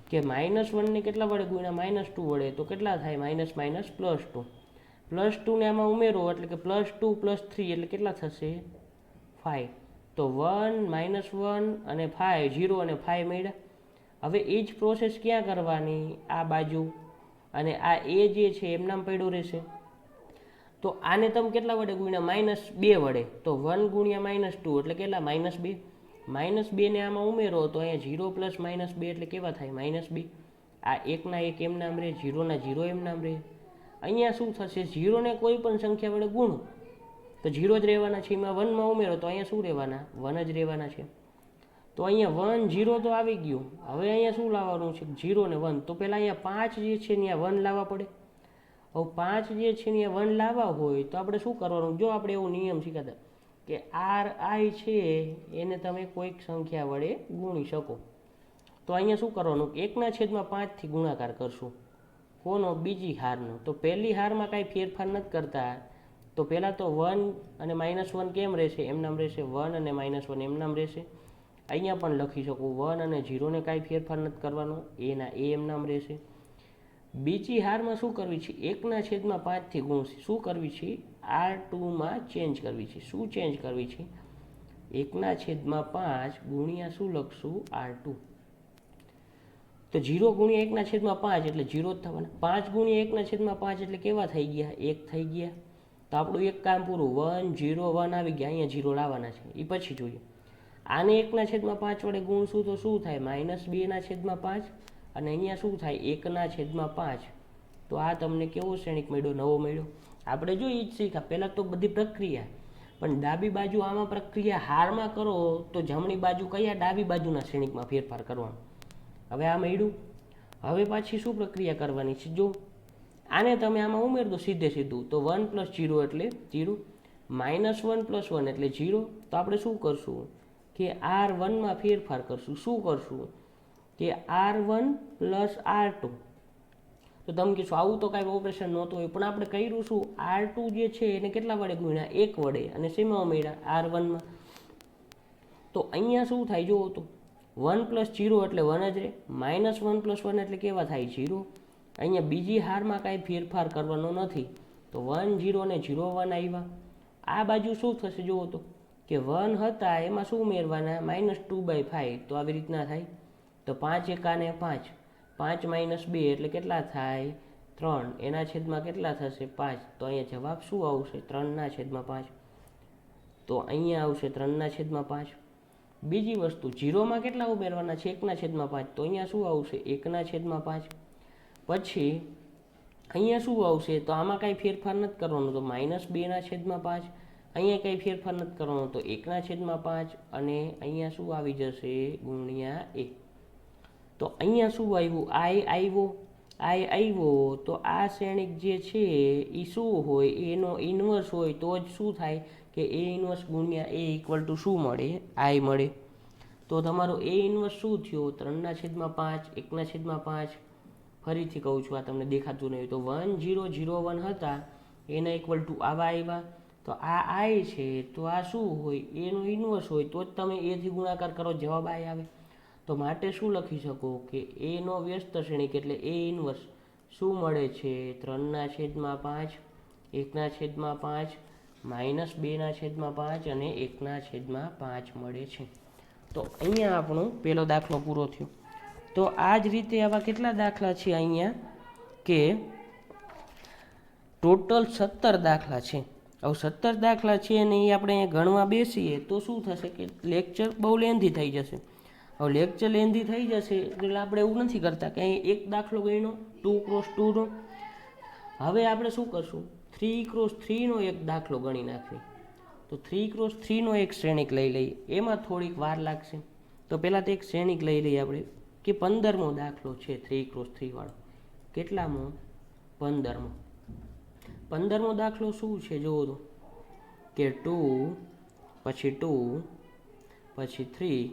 કે -1 ને કેટલા વડે ગુણ્યા? -2 વડે. તો કેટલા થાય? +2. +2 ને આમાં ઉમેરો એટલે કે +2 + 3 એટલે કેટલા થશે? 5. તો 1 -1 અને 5, 0 અને 5 મળ્યા. હવે એ જ પ્રોસેસ ક્યાં કરવાની? આ બાજુ. અને આ એ જે છે એમનામ પડ્યો રહેશે. તો આને તમે કેટલા વડે ગુણ્યા? -2 વડે. તો 1 ગુણ્યા -2 એટલે કેટલા? -2. -2 ને આમાં ઉમેરો તો અહીંયા 0 + -2 એટલે કેવા થાય? -2. આ 1 ના 1 એમ નામ રહે, 0 ના 0 એમ નામ રહે. અહીંયા શું થશે? 0 ને કોઈ પણ સંખ્યા વડે ગુણો તો 0 જ રહેવાના છે. એમાં 1માં ઉમેરો તો અહીંયા શું રહેવાના? 1 જ રહેવાના છે. તો અહીંયા 1 0 તો આવી ગયું. હવે અહીંયા શું લાવવાનું છે? 0 ને 1. તો પહેલાં અહીંયા 5 જે છે ત્યાં 1 લાવવા પડે. હવે 5 જે છે ત્યાં 1 લાવવા હોય તો આપણે શું કરવાનું? જો આપણે એવો નિયમ શીખ્યા કે Ri છે એને તમે કોઈક સંખ્યા વડે ગુણી શકો. તો અહીંયા શું કરવાનું? 1/5 થી ગુણાકાર કરશું. કોનો? બીજી હારનો. તો પહેલી હારમાં કાંઈ ફેરફાર નથી કરતા. તો પહેલાં તો 1 અને -1 કેમ રહેશે? એમ નામ રહેશે. 1 અને -1 એમ નામ રહેશે. અહીંયા પણ લખી શકું 1 અને 0ને કાંઈ ફેરફાર નથી કરવાનો, એના એ એમ નામ રહેશે. બીજી હારમાં શું કરવી છે, 1/5થી ગુણશે. શું કરવી છે, R2માં ચેન્જ કરવી છે. શું ચેન્જ કરવી છે, 1/5 ગુણ્યા શું લખશું, R2. તો 0 ગુણ્યા 1/5 એટલે 0 જ થવાના. 5 ગુણ્યા 1/5 એટલે કેવા થઈ ગયા, 1 થઈ ગયા. તો આપણું એક કામ પૂરું, 1 0 1 આવી ગયા. અહીંયા 0 લાવવાના છે, એ પછી જોઈએ. આને 1/5 વડે ગુણશું તો શું થાય, -2/5. અને અહીંયા શું થાય, 1/5. તો આ તમને કેવો શ્રેણિક મળ્યો, નવો મળ્યો. આપણે જો એ જ શીખ્યા, પહેલાં તો બધી પ્રક્રિયા, પણ ડાબી બાજુ આમાં પ્રક્રિયા હારમાં કરો તો જમણી બાજુ કયા, ડાબી બાજુના શ્રેણિકમાં ફેરફાર કરવાનો. હવે આ મળ્યું. હવે પાછી શું પ્રક્રિયા કરવાની છે, જો આને તમે આમાં ઉમેર દો સીધે સીધું, તો 1 + 0 એટલે 0, -1 + 1 એટલે 0. તો આપણે શું કરશું કે R1માં ફેરફાર કરશું. શું કરશું કે R1 + R2. તો તમે કહેશો આવું તો કાંઈ ઓપરેશન નહોતું હોય, પણ આપણે કર્યું શું, R2 જે છે એને કેટલા વડે ગુણ્યા, 1 વડે, અને શેમાં ઉમેર્યા, R1માં. તો અહીંયા શું થાય જુઓ તો, 1 + 0 એટલે 1 જ રહે, -1 + 1 એટલે કેવા થાય, 0. અહીંયા બીજી હારમાં કાંઈ ફેરફાર કરવાનો નથી, તો 1 0 ને 0 1 આવ્યા. આ બાજુ શું થશે જુઓ તો, કે 1 હતા એમાં શું ઉમેરવાના, -2/5. તો આવી રીતના થાય. તો 5 એકાને 5, 5 - 2 એટલે કેટલા થાય, 3. એના છેદમાં કેટલા થશે, 5. તો અહીંયા જવાબ શું આવશે, 3/5. તો અહીંયા આવશે 3/5. બીજી વસ્તુ, 0માં કેટલા ઉમેરવાના છે, 1/5. તો અહીંયા શું આવશે, 1/5. પછી અહીંયા શું આવશે, તો આમાં કાંઈ ફેરફાર નથી કરવાનો, તો -2/5. અહીંયા કંઈ ફેરફાર નથી કરવાનો, તો 1/5. અને અહીંયા શું આવી જશે, ગુણ્યા 1. તો અહીંયા શું આવ્યું, I આવ્યો. તો આ શ્રેણિક જે છે એ શું હોય, એનો ઇન્વર્સ હોય તો જ શું થાય કે A 1 ગુણ્યા A = શું મળે, I મળે. તો તમારો A 1 શું થયો, 3/5, 1/5. ફરીથી કહું છું, આ તમને દેખાતું નહીં તો 1 0 0 1 હતા, એના = આવા આવ્યા. તો આ I છે, તો આ શું હોય, એનો ઇન્વર્સ હોય તો જ તમે એથી ગુણાકાર કરો, જવાબ I આવે. તો માટે શું લખી શકો કે એનો વ્યસ્ત શ્રેણિક એટલે A 1 શું મળે છે, 3/5, 1/5, -2/5 અને 1/5 મળે છે. તો અહીંયા આપણો પહેલો દાખલો પૂરો થયો. તો આ જ રીતે આવા કેટલા દાખલા છે અહીંયા, કે ટોટલ 17 દાખલા છે. હવે 17 દાખલા છે અને એ આપણે અહીંયા ગણવા બેસીએ તો શું થશે કે લેક્ચર બહુ લેન્ધી થઈ જશે. હવે લેક્ચર લેન્ધી થઈ જશે એટલે આપણે એવું નથી કરતા કે અહીં એક દાખલો ગણ્યો 2x2નો. હવે આપણે શું કરશું, 3x3નો એક દાખલો ગણી નાખીએ. તો 3x3નો એક શ્રેણિક લઈ લઈએ, એમાં થોડીક વાર લાગશે. તો પહેલાં તો એક શ્રેણિક લઈ લઈએ આપણે કે 15મો દાખલો છે 3x3 વાળો. કેટલામો, 15મો. 15મો દાખલો શું છે જુઓ તો, કે 2 પછી 2 પછી 3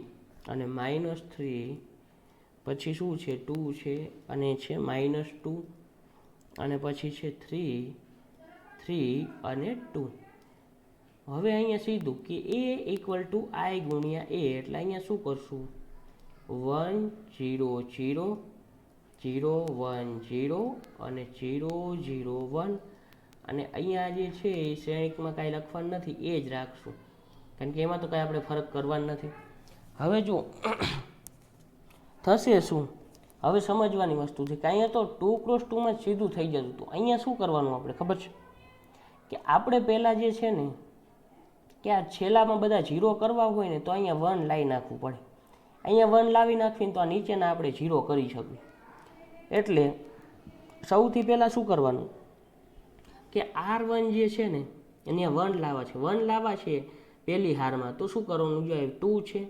અને -3 પછી શું છે, 2 છે અને છે -2 અને પછી છે 3 3 અને 2. હવે અહીંયા સીધું કે A = I ગુણ્યા A, એટલે અહીંયા શું કરશું, 1 0 0 0 1 0 અને 0 0 1. અને અહીંયા જે છે એ શ્રેણિકમાં કાંઈ લખવાનું નથી, એ જ રાખશું, કારણ કે એમાં તો કાંઈ આપણે ફરક કરવાનો નથી. હવે જો થશે શું, હવે સમજવાની વસ્તુ છે કે અહીંયા તો 2x2માં સીધું થઈ જતું હતું. અહીંયા શું કરવાનું આપણે ખબર છે કે આપણે પહેલાં જે છે ને કે આ છેલ્લામાં બધા 0 કરવા હોય ને તો અહીંયા 1 લાવી નાખવું પડે. અહીંયા 1 લાવી નાખીને તો આ નીચેના આપણે 0 કરી શકીએ. એટલે સૌથી પહેલાં શું કરવાનું કે R1 જે છે ને એને 1 લાવવા છે, 1 લાવવા છે પહેલી હારમાં. તો શું કરવાનું, જો 2 છે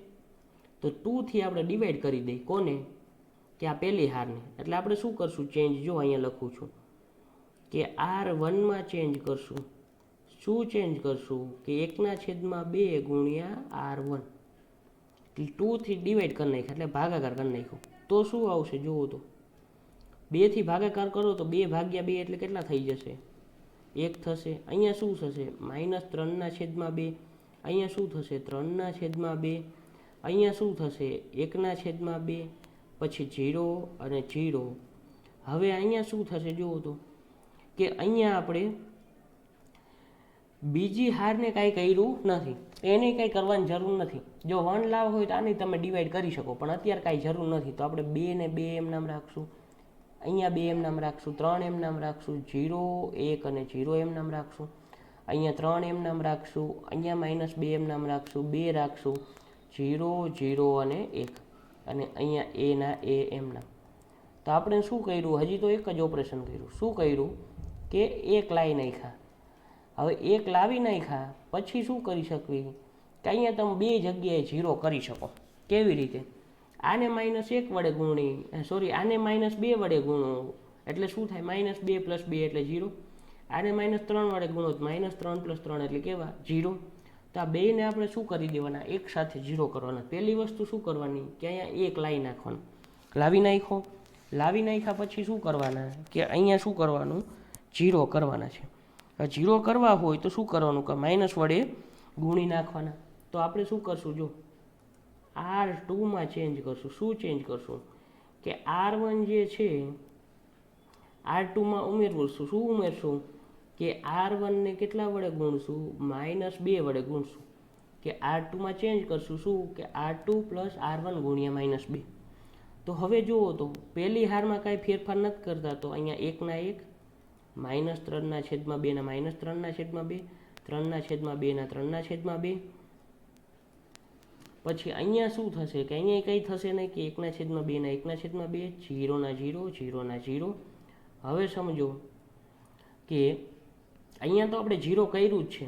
તો 2થી આપણે ડિવાઈડ કરી દઈએ, કોને, કે આ પહેલી હારને. એટલે આપણે શું કરશું, ચેન્જ, જો અહીંયા લખું છું કે R1માં ચેન્જ કરશું. શું ચેન્જ કરશું કે 1/2 ગુણ્યા R1, એટલે 2થી ડિવાઈડ કરી નાખ્યા, એટલે ભાગાકાર કરી નાખ્યો. તો શું આવશે જુઓ તો, 2થી ભાગાકાર કરો તો 2/2 એટલે કેટલા થઈ જશે, 1 થશે. અહીંયા શું થશે, -3/2. અહીંયા શું થશે, 3/2. અહીંયા શું થશે 1/2 પછી 0 અને 0. હવે અહીંયા શું થશે જુઓ તો કે અહીંયા આપણે બીજી હારને કાંઈ કર્યું નથી, એને કાંઈ કરવાની જરૂર નથી. જો 1 લાવ હોય તો આની તમે ડિવાઈડ કરી શકો, પણ અત્યારે કાંઈ જરૂર નથી. તો આપણે 2 ને 2 એમ નામ રાખશું, અહીંયા 2 એમ નામ રાખશું, 3 એમ નામ રાખશું, 0 1 અને 0 એમ નામ રાખશું, અહીંયા 3 એમ નામ રાખશું, અહીંયા -2 એમ નામ રાખશું, 2 રાખશું, 0 0 અને 1, અને અહીંયા a ના a એમ નામ. તો આપણે શું કર્યું, હજી તો એક જ ઓપરેશન કર્યું. શું કર્યું કે એક લાવી નાખ્યા. હવે એક લાવી નાખ્યા પછી શું કરી શકવી કે અહીંયા તમે બે જગ્યાએ 0 કરી શકો. કેવી રીતે? આને -1 વડે ગુણી, આને -2 વડે ગુણો એટલે શું થાય, -2 + 2 એટલે 0. આને -3 વડે ગુણો તો -3 + 3 એટલે કેવા 0. તો આ બેને આપણે શું કરી દેવાના, એક સાથે 0 કરવાના. પહેલી વસ્તુ શું કરવાની કે અહીંયા એક લાવી નાખવાનું. લાવી નાખ્યા પછી શું કરવાના કે અહીંયા શું કરવાનું, 0 કરવાના છે. 0 કરવા હોય તો શું કરવાનું કે માઇનસ વડે ગુણી નાખવાના. તો આપણે શું કરશું, જો R2 ચેન્જ કરશું. શું ચેન્જ કરશું કે R1 જે છે R2 ઉમેરશું. શું ઉમેરશું કે R1 ને કેટલા વડે ગુણશું, -2 વડે ગુણશું. કે R2 ચેન્જ કરશું. શું કે R2 + R1 ગુણ્યા -2. તો હવે જુઓ તો પહેલી હારમાં કાંઈ ફેરફાર નથી કરતા. તો અહીંયા 1 ના 1, -3/2 ના -3/2, 3/2 ના 3/2. પછી અહીંયા શું થશે કે અહીંયા કંઈ થશે નહીં કે 1/2 ના 1/2, 0 ના 0, 0 ના 0. હવે સમજો કે અહીંયા તો આપણે 0 કર્યું જ છે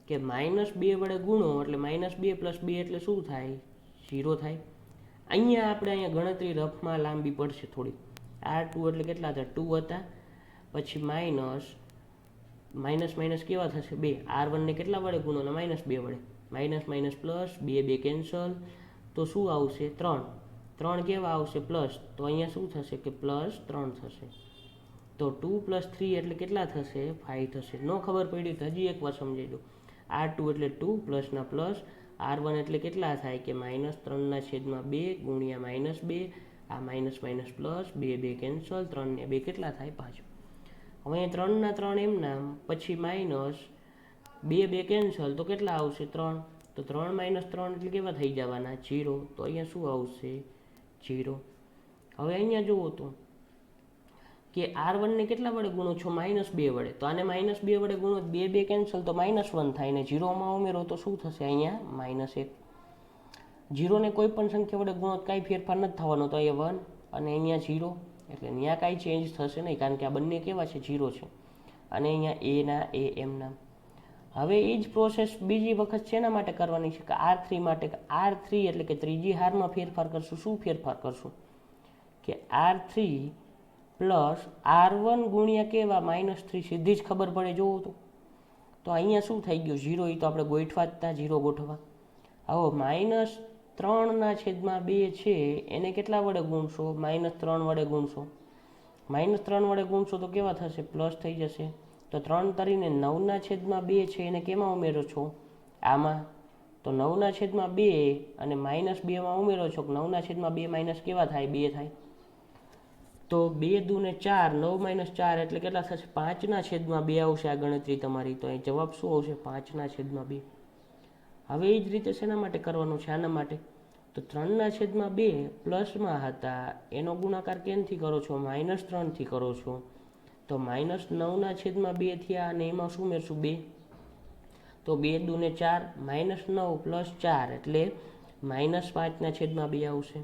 કે -2 વડે ગુણો એટલે -2 + 2 એટલે શું થાય, 0 થાય. અહીંયા આપણે ગણતરી રફમાં લાંબી પડશે થોડી. R2 એટલે કેટલા હતા, 2 હતા. પછી માઇનસ કેવા થશે, 2. R1 ને કેટલા વડે ગુણો, -2 વડે. માઇનસ પ્લસ 2 કેન્સલ, તો શું આવશે 3 કેવા આવશે પ્લસ. તો અહીંયા શું થશે કે +3 થશે. તો 2 + 3 એટલે કેટલા થશે, 5 થશે. ન ખબર પડી તો હજી એકવાર સમજાવી દો. R2 એટલે 2 પ્લસના પ્લસ, R1 એટલે કેટલા થાય કે -3/2 ગુણ્યા -2, આ માઇનસ પ્લસ 2 કેન્સલ, 3 ને 2 કેટલા થાય 5. હવે 3 ના 3 એમ નામ, પછી માઇનસ 2 કેન્સલ, તો કેટલા આવશે 3. તો 3 - 3 એટલે કેવા થઈ જવાના 0. તો અહીંયા શું આવશે 0. હવે અહીંયા જુઓ તો કે R1 ને કેટલા વડે ગુણો છો, -2 વડે. તો આને -2 વડે ગુણો, 2 કેન્સલ, તો -1 થાય ને 0 ઉમેરો તો શું થશે અહીંયા -1. 0 ને કોઈ પણ સંખ્યા વડે ગુણો કાંઈ ફેરફાર નથી થવાનો. તો અહીંયા 1 અને અહીંયા 0 એટલે ત્યાં કાંઈ ચેન્જ થશે નહીં, કારણ કે આ બંને કેવા છે 0 છે. અને અહીંયા a ના a એમ નામ. હવે એ જ પ્રોસેસ બીજી વખત શેના માટે કરવાની છે કે R3 માટે. R3 એટલે કે ત્રીજી હારમાં ફેરફાર કરશું. શું ફેરફાર કરશું કે R3 + R1 ગુણ્યા કેવા -3. સીધી જ ખબર પડે જોવો તો અહીંયા શું થઈ ગયું 0. એ તો આપણે ગોઠવા જ હતા, 0 ગોઠવા. હવે -3/2 છે એને કેટલા વડે ગુણશો, -3 વડે ગુણશો. -3 વડે ગુણશો તો કેવા થશે, પ્લસ થઈ જશે. તો 3 તરીને 9/2 છે એને કેમાં ઉમેરો છો, આમાં. તો 9/2 અને -2 ઉમેરો છો. 9/2 માઇનસ કેવા થાય, 2 થાય. તો 2 × 2 = 4, 9 - 4 એટલે કેટલા થશે, 5/2 આવશે આ ગણતરી તમારી. તો અહીં જવાબ શું આવશે, 5/2. હવે એ જ રીતે શેના માટે કરવાનું છે, આના માટે. તો 3/2 પ્લસમાં હતા એનો ગુણાકાર કેનથી કરો છો, -3થી કરો છો. તો -9/2 થયા અને એમાં શું ઉમેરશું, 2. તો 2 × 2 = 4, -9 + 4 એટલે -5/2 આવશે.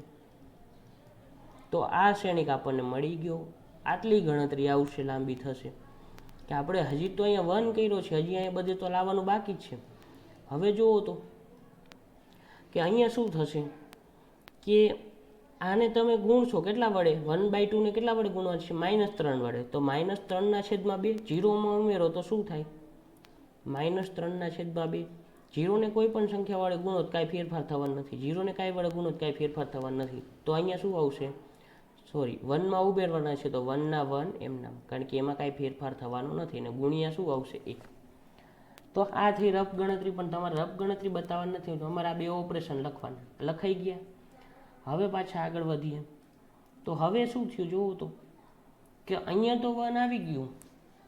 તો આ શ્રેણિક આપણને મળી ગયો. આટલી ગણતરી આવશે, લાંબી થશે કે આપણે હજી તો અહીંયા 1 કર્યો છે, હજી અહીંયા બધે તો લાવવાનું બાકી જ છે. હવે જુઓ તો કે અહીંયા શું થશે કે આને તમે ગુણશો કેટલા વડે, 1/2 ને કેટલા વડે ગુણવા છે, -3 વડે. તો -3/2 0માં ઉમેરો તો શું થાય, -3/2. 0 ને કોઈ પણ સંખ્યા વડે ગુણો કાંઈ ફેરફાર થવાનો નથી. 0 ને કાંઈ વડે ગુણો કાંઈ ફેરફાર થવાનો નથી. તો અહીંયા શું આવશે, 1માં ઉમેરવાના છે તો 1 ના 1 એમ નામ, કારણ કે એમાં કાંઈ ફેરફાર થવાનો નથી. અને ગુણ્યા શું આવશે 1. તો આ થઈ રફ ગણતરી, પણ તમારે રફ ગણતરી બતાવવાની નથી, તો અમારે આ બે ઓપરેશન લખવાના, લખાઈ ગયા. હવે પાછા આગળ વધીએ. તો હવે શું થયું જોવું તો, કે અહીંયા તો 1 આવી ગયું.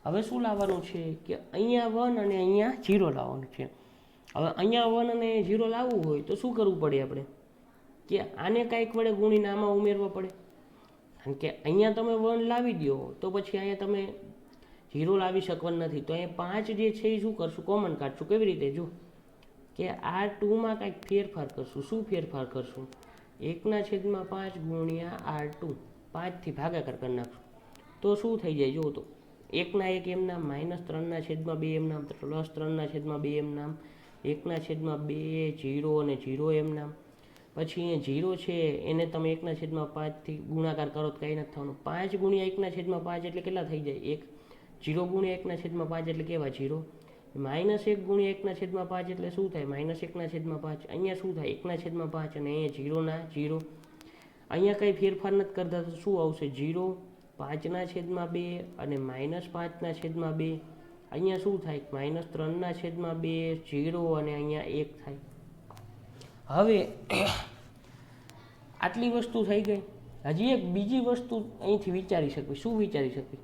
હવે શું લાવવાનું છે કે અહીંયા 1 અને અહીંયા 0 લાવવાનું છે. હવે અહીંયા 1 અને 0 લાવવું હોય તો શું કરવું પડે આપણે, કે આને કાંઈક વડે ગુણીને આમાં ઉમેરવા પડે. કારણ કે અહીંયા તમે 1 લાવી દો તો પછી અહીંયા તમે 0 લાવી શકવાના નથી. તો અહીંયા 5 જે છે એ શું કરશું, કોમન કાઢશું. કેવી રીતે, જો કે આ 2માં કાંઈક ફેરફાર કરશું. શું ફેરફાર કરશું, 1/5 ગુણ્યા R2, 5થી ભાગાકાર કરી નાખશું. તો શું થઈ જાય જો તો, 1/1 એમ નામ, -3/2 એમ નામ, +3/2 એમ નામ, 1/2 0 અને 0 એમ નામ. પછી અહીંયા 0 છે એને તમે 1/5થી ગુણાકાર કરો તો કંઈ નથી થવાનું. 5 ગુણ્યા 1/5 એટલે કેટલા થઈ જાય, 1. 0 ગુણ્યા 1/5 એટલે કેવા 0. -1 ગુણ્યા 1/5 એટલે શું થાય, -1/5. અહીંયા શું થાય 1/5 અને અહીંયા 0 અહીંયા કંઈ ફેરફાર નથી કરતા તો શું આવશે, 0, 5/2 અને -5/2. અહીંયા શું થાય, -3/2, 0 અને અહીંયા 1 થાય. હવે આટલી વસ્તુ થઈ ગઈ. હજી એક બીજી વસ્તુ અહીંથી વિચારી શકવી. શું વિચારી શકવી,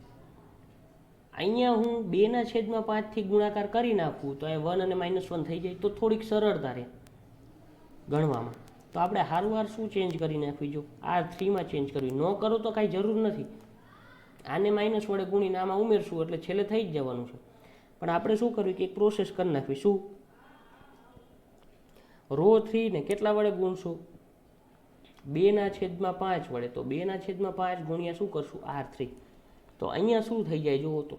અહીંયા હું 2/5થી ગુણાકાર કરી નાખું તો અહીંયા 1 અને -1 થઈ જાય, તો થોડીક સરળતા રહે ગણવામાં. તો આપણે હારવાર શું ચેન્જ કરી નાખવી, જો R3માં ચેન્જ કરવી. ન કરો તો કાંઈ જરૂર નથી, આને માઇનસ વડે ગુણીને આમાં ઉમેરશું એટલે છેલ્લે થઈ જ જવાનું છે. પણ આપણે શું કરવું કે એક પ્રોસેસ કરી નાખવી. શું, રો 3 ને કેટલા વડે ગુણશું, 2/5 વડે. તો 2/5 ગુણ્યા શું કરશું, R3. તો અહીંયા શું થઈ જાય જુઓ તો,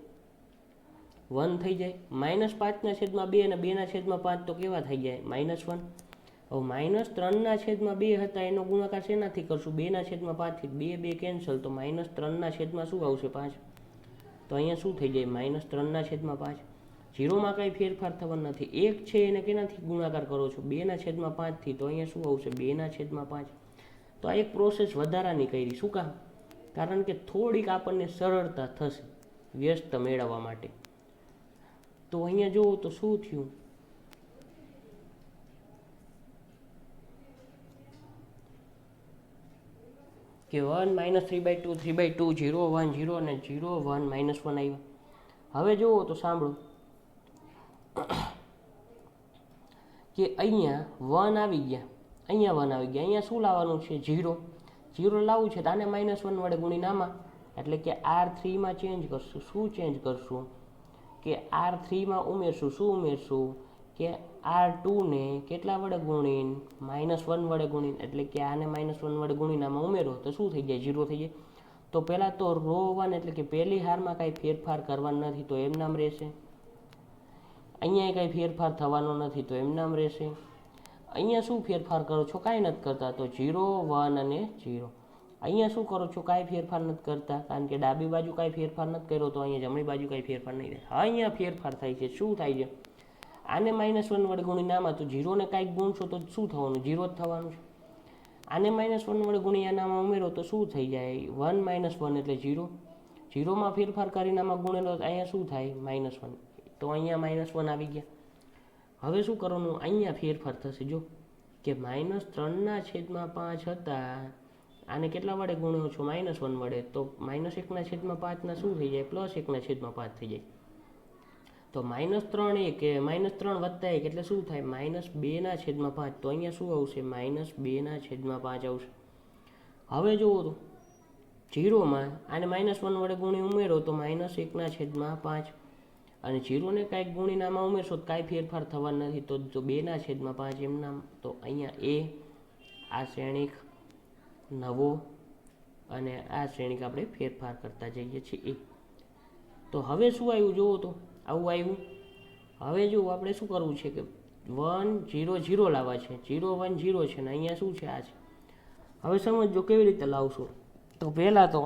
1 થઈ જાય. -5/2 અને 2/5 તો કેવા થઈ જાય, -1. હવે -3/2 હતા એનો ગુણાકાર શેનાથી કરશું, 2/5થી. 2 કેન્સલ, તો -3/5 શું આવશે, 5. તો અહીંયા શું થઈ જાય, -3/5. 0માં કાંઈ ફેરફાર થવાનો નથી. 1 છે એને કેનાથી ગુણાકાર કરો છો, 2/5થી. તો અહીંયા શું આવશે, 2/5. તો આ એક પ્રોસેસ વધારાની કરી. શું કામ, કારણ કે થોડીક આપણને સરળતા થશે વ્યસ્ત મેળવવા માટે. તો અહીંયા જુઓ તો શું થયું, કે 1 -3/2, 3/2, 0 1 0 અને 0 1 -1 આવ્યા. હવે જુઓ તો સાંભળો કે અહીંયા 1 આવી ગયા, અહીંયા 1 આવી ગયા. અહીંયા શું લાવવાનું છે, 0 લાવવું છે. તો આને -1 વડે ગુણીને આમાં, એટલે કે R3માં ચેન્જ કરશું. શું ચેન્જ કરશું, કે R3માં ઉમેરશું. શું ઉમેરશું, કે R2ને કેટલા વડે ગુણીને, -1 વડે ગુણીને, એટલે કે આને -1 વડે ગુણીને આમાં ઉમેરો તો શું થઈ જાય, 0 થઈ જાય. તો પહેલાં તો રો 1 એટલે કે પહેલી હારમાં કાંઈ ફેરફાર કરવાનો નથી, તો એમ નામ રહેશે. અહીંયા કાંઈ ફેરફાર થવાનો નથી, તો એમ નામ રહેશે. અહીંયા શું ફેરફાર કરો છો, કાંઈ નથી કરતા, તો 0 1 અને 0. અહીંયા શું કરો છો, કાંઈ ફેરફાર નથી કરતા, કારણ કે ડાબી બાજુ કાંઈ ફેરફાર નથી કર્યો, તો અહીંયા જમણી બાજુ કાંઈ ફેરફાર નહીં થાય. હા, અહીંયા ફેરફાર થાય છે. શું થાય છે, આને -1 વડે ગુણીને આમાં, તો 0ને કાંઈક ગુણશો તો શું થવાનું, 0 જ થવાનું છે. આને -1 વડે ગુણી આનામાં ઉમેરો તો શું થઈ જાય, 1 -1 એટલે 0. 0માં ફેરફાર કરીને આમાં ગુણેલો તો અહીંયા શું થાય, -1. તો અહીંયા -1 આવી ગયા. હવે શું કરવાનું, અહીંયા ફેરફાર થશે. જો કે -3/5 હતા, આને કેટલા વડે ગુણ્યો છો, -1 વડે. તો -1/5 શું થઈ જાય, +1/5 થઈ જાય. તો -3 કે -3 + 1 એટલે શું થાય, -2/5. તો અહીંયા શું આવશે, -2/5 આવશે. હવે જુઓ તો 0માં આને -1 વડે ગુણી ઉમેરો તો -1/5, અને 0ને કાંઈક ગુણીને આમાં ઉમેરશો તો કાંઈ ફેરફાર થવાનો નથી, તો 2/5 એમ નામ. તો અહીંયા આ શ્રેણિક નવો અને આ શ્રેણિક આપણે ફેરફાર કરતા જઈએ છીએ. તો હવે શું આવ્યું જુઓ તો, આવું આવ્યું. હવે જો આપણે શું કરવું છે કે 1 0 0 લાવવા છે, 0 1 0 છે ને અહીંયા શું છે, આ છે. હવે સમજો કેવી રીતે લાવશું. તો પહેલાં તો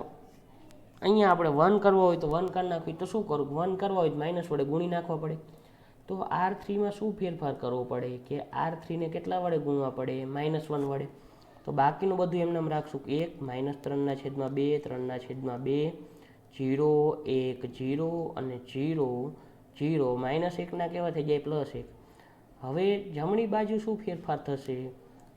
અહીંયા આપણે 1 કરવો હોય તો 1 કરી નાખવી. તો શું કરું, 1 કરવા હોય તો માઇનસ વડે ગુણી નાખવા પડે. તો R3માં શું ફેરફાર કરવો પડે, કે R3ને કેટલા વડે ગુણવા પડે, -1 વડે. તો બાકીનું બધું એમને એમ રાખશું, 1 -3/2, 3/2, 0 1 0 અને 0 0 -1ના કેવા થઈ જાય +1. હવે જમણી બાજુ શું ફેરફાર થશે?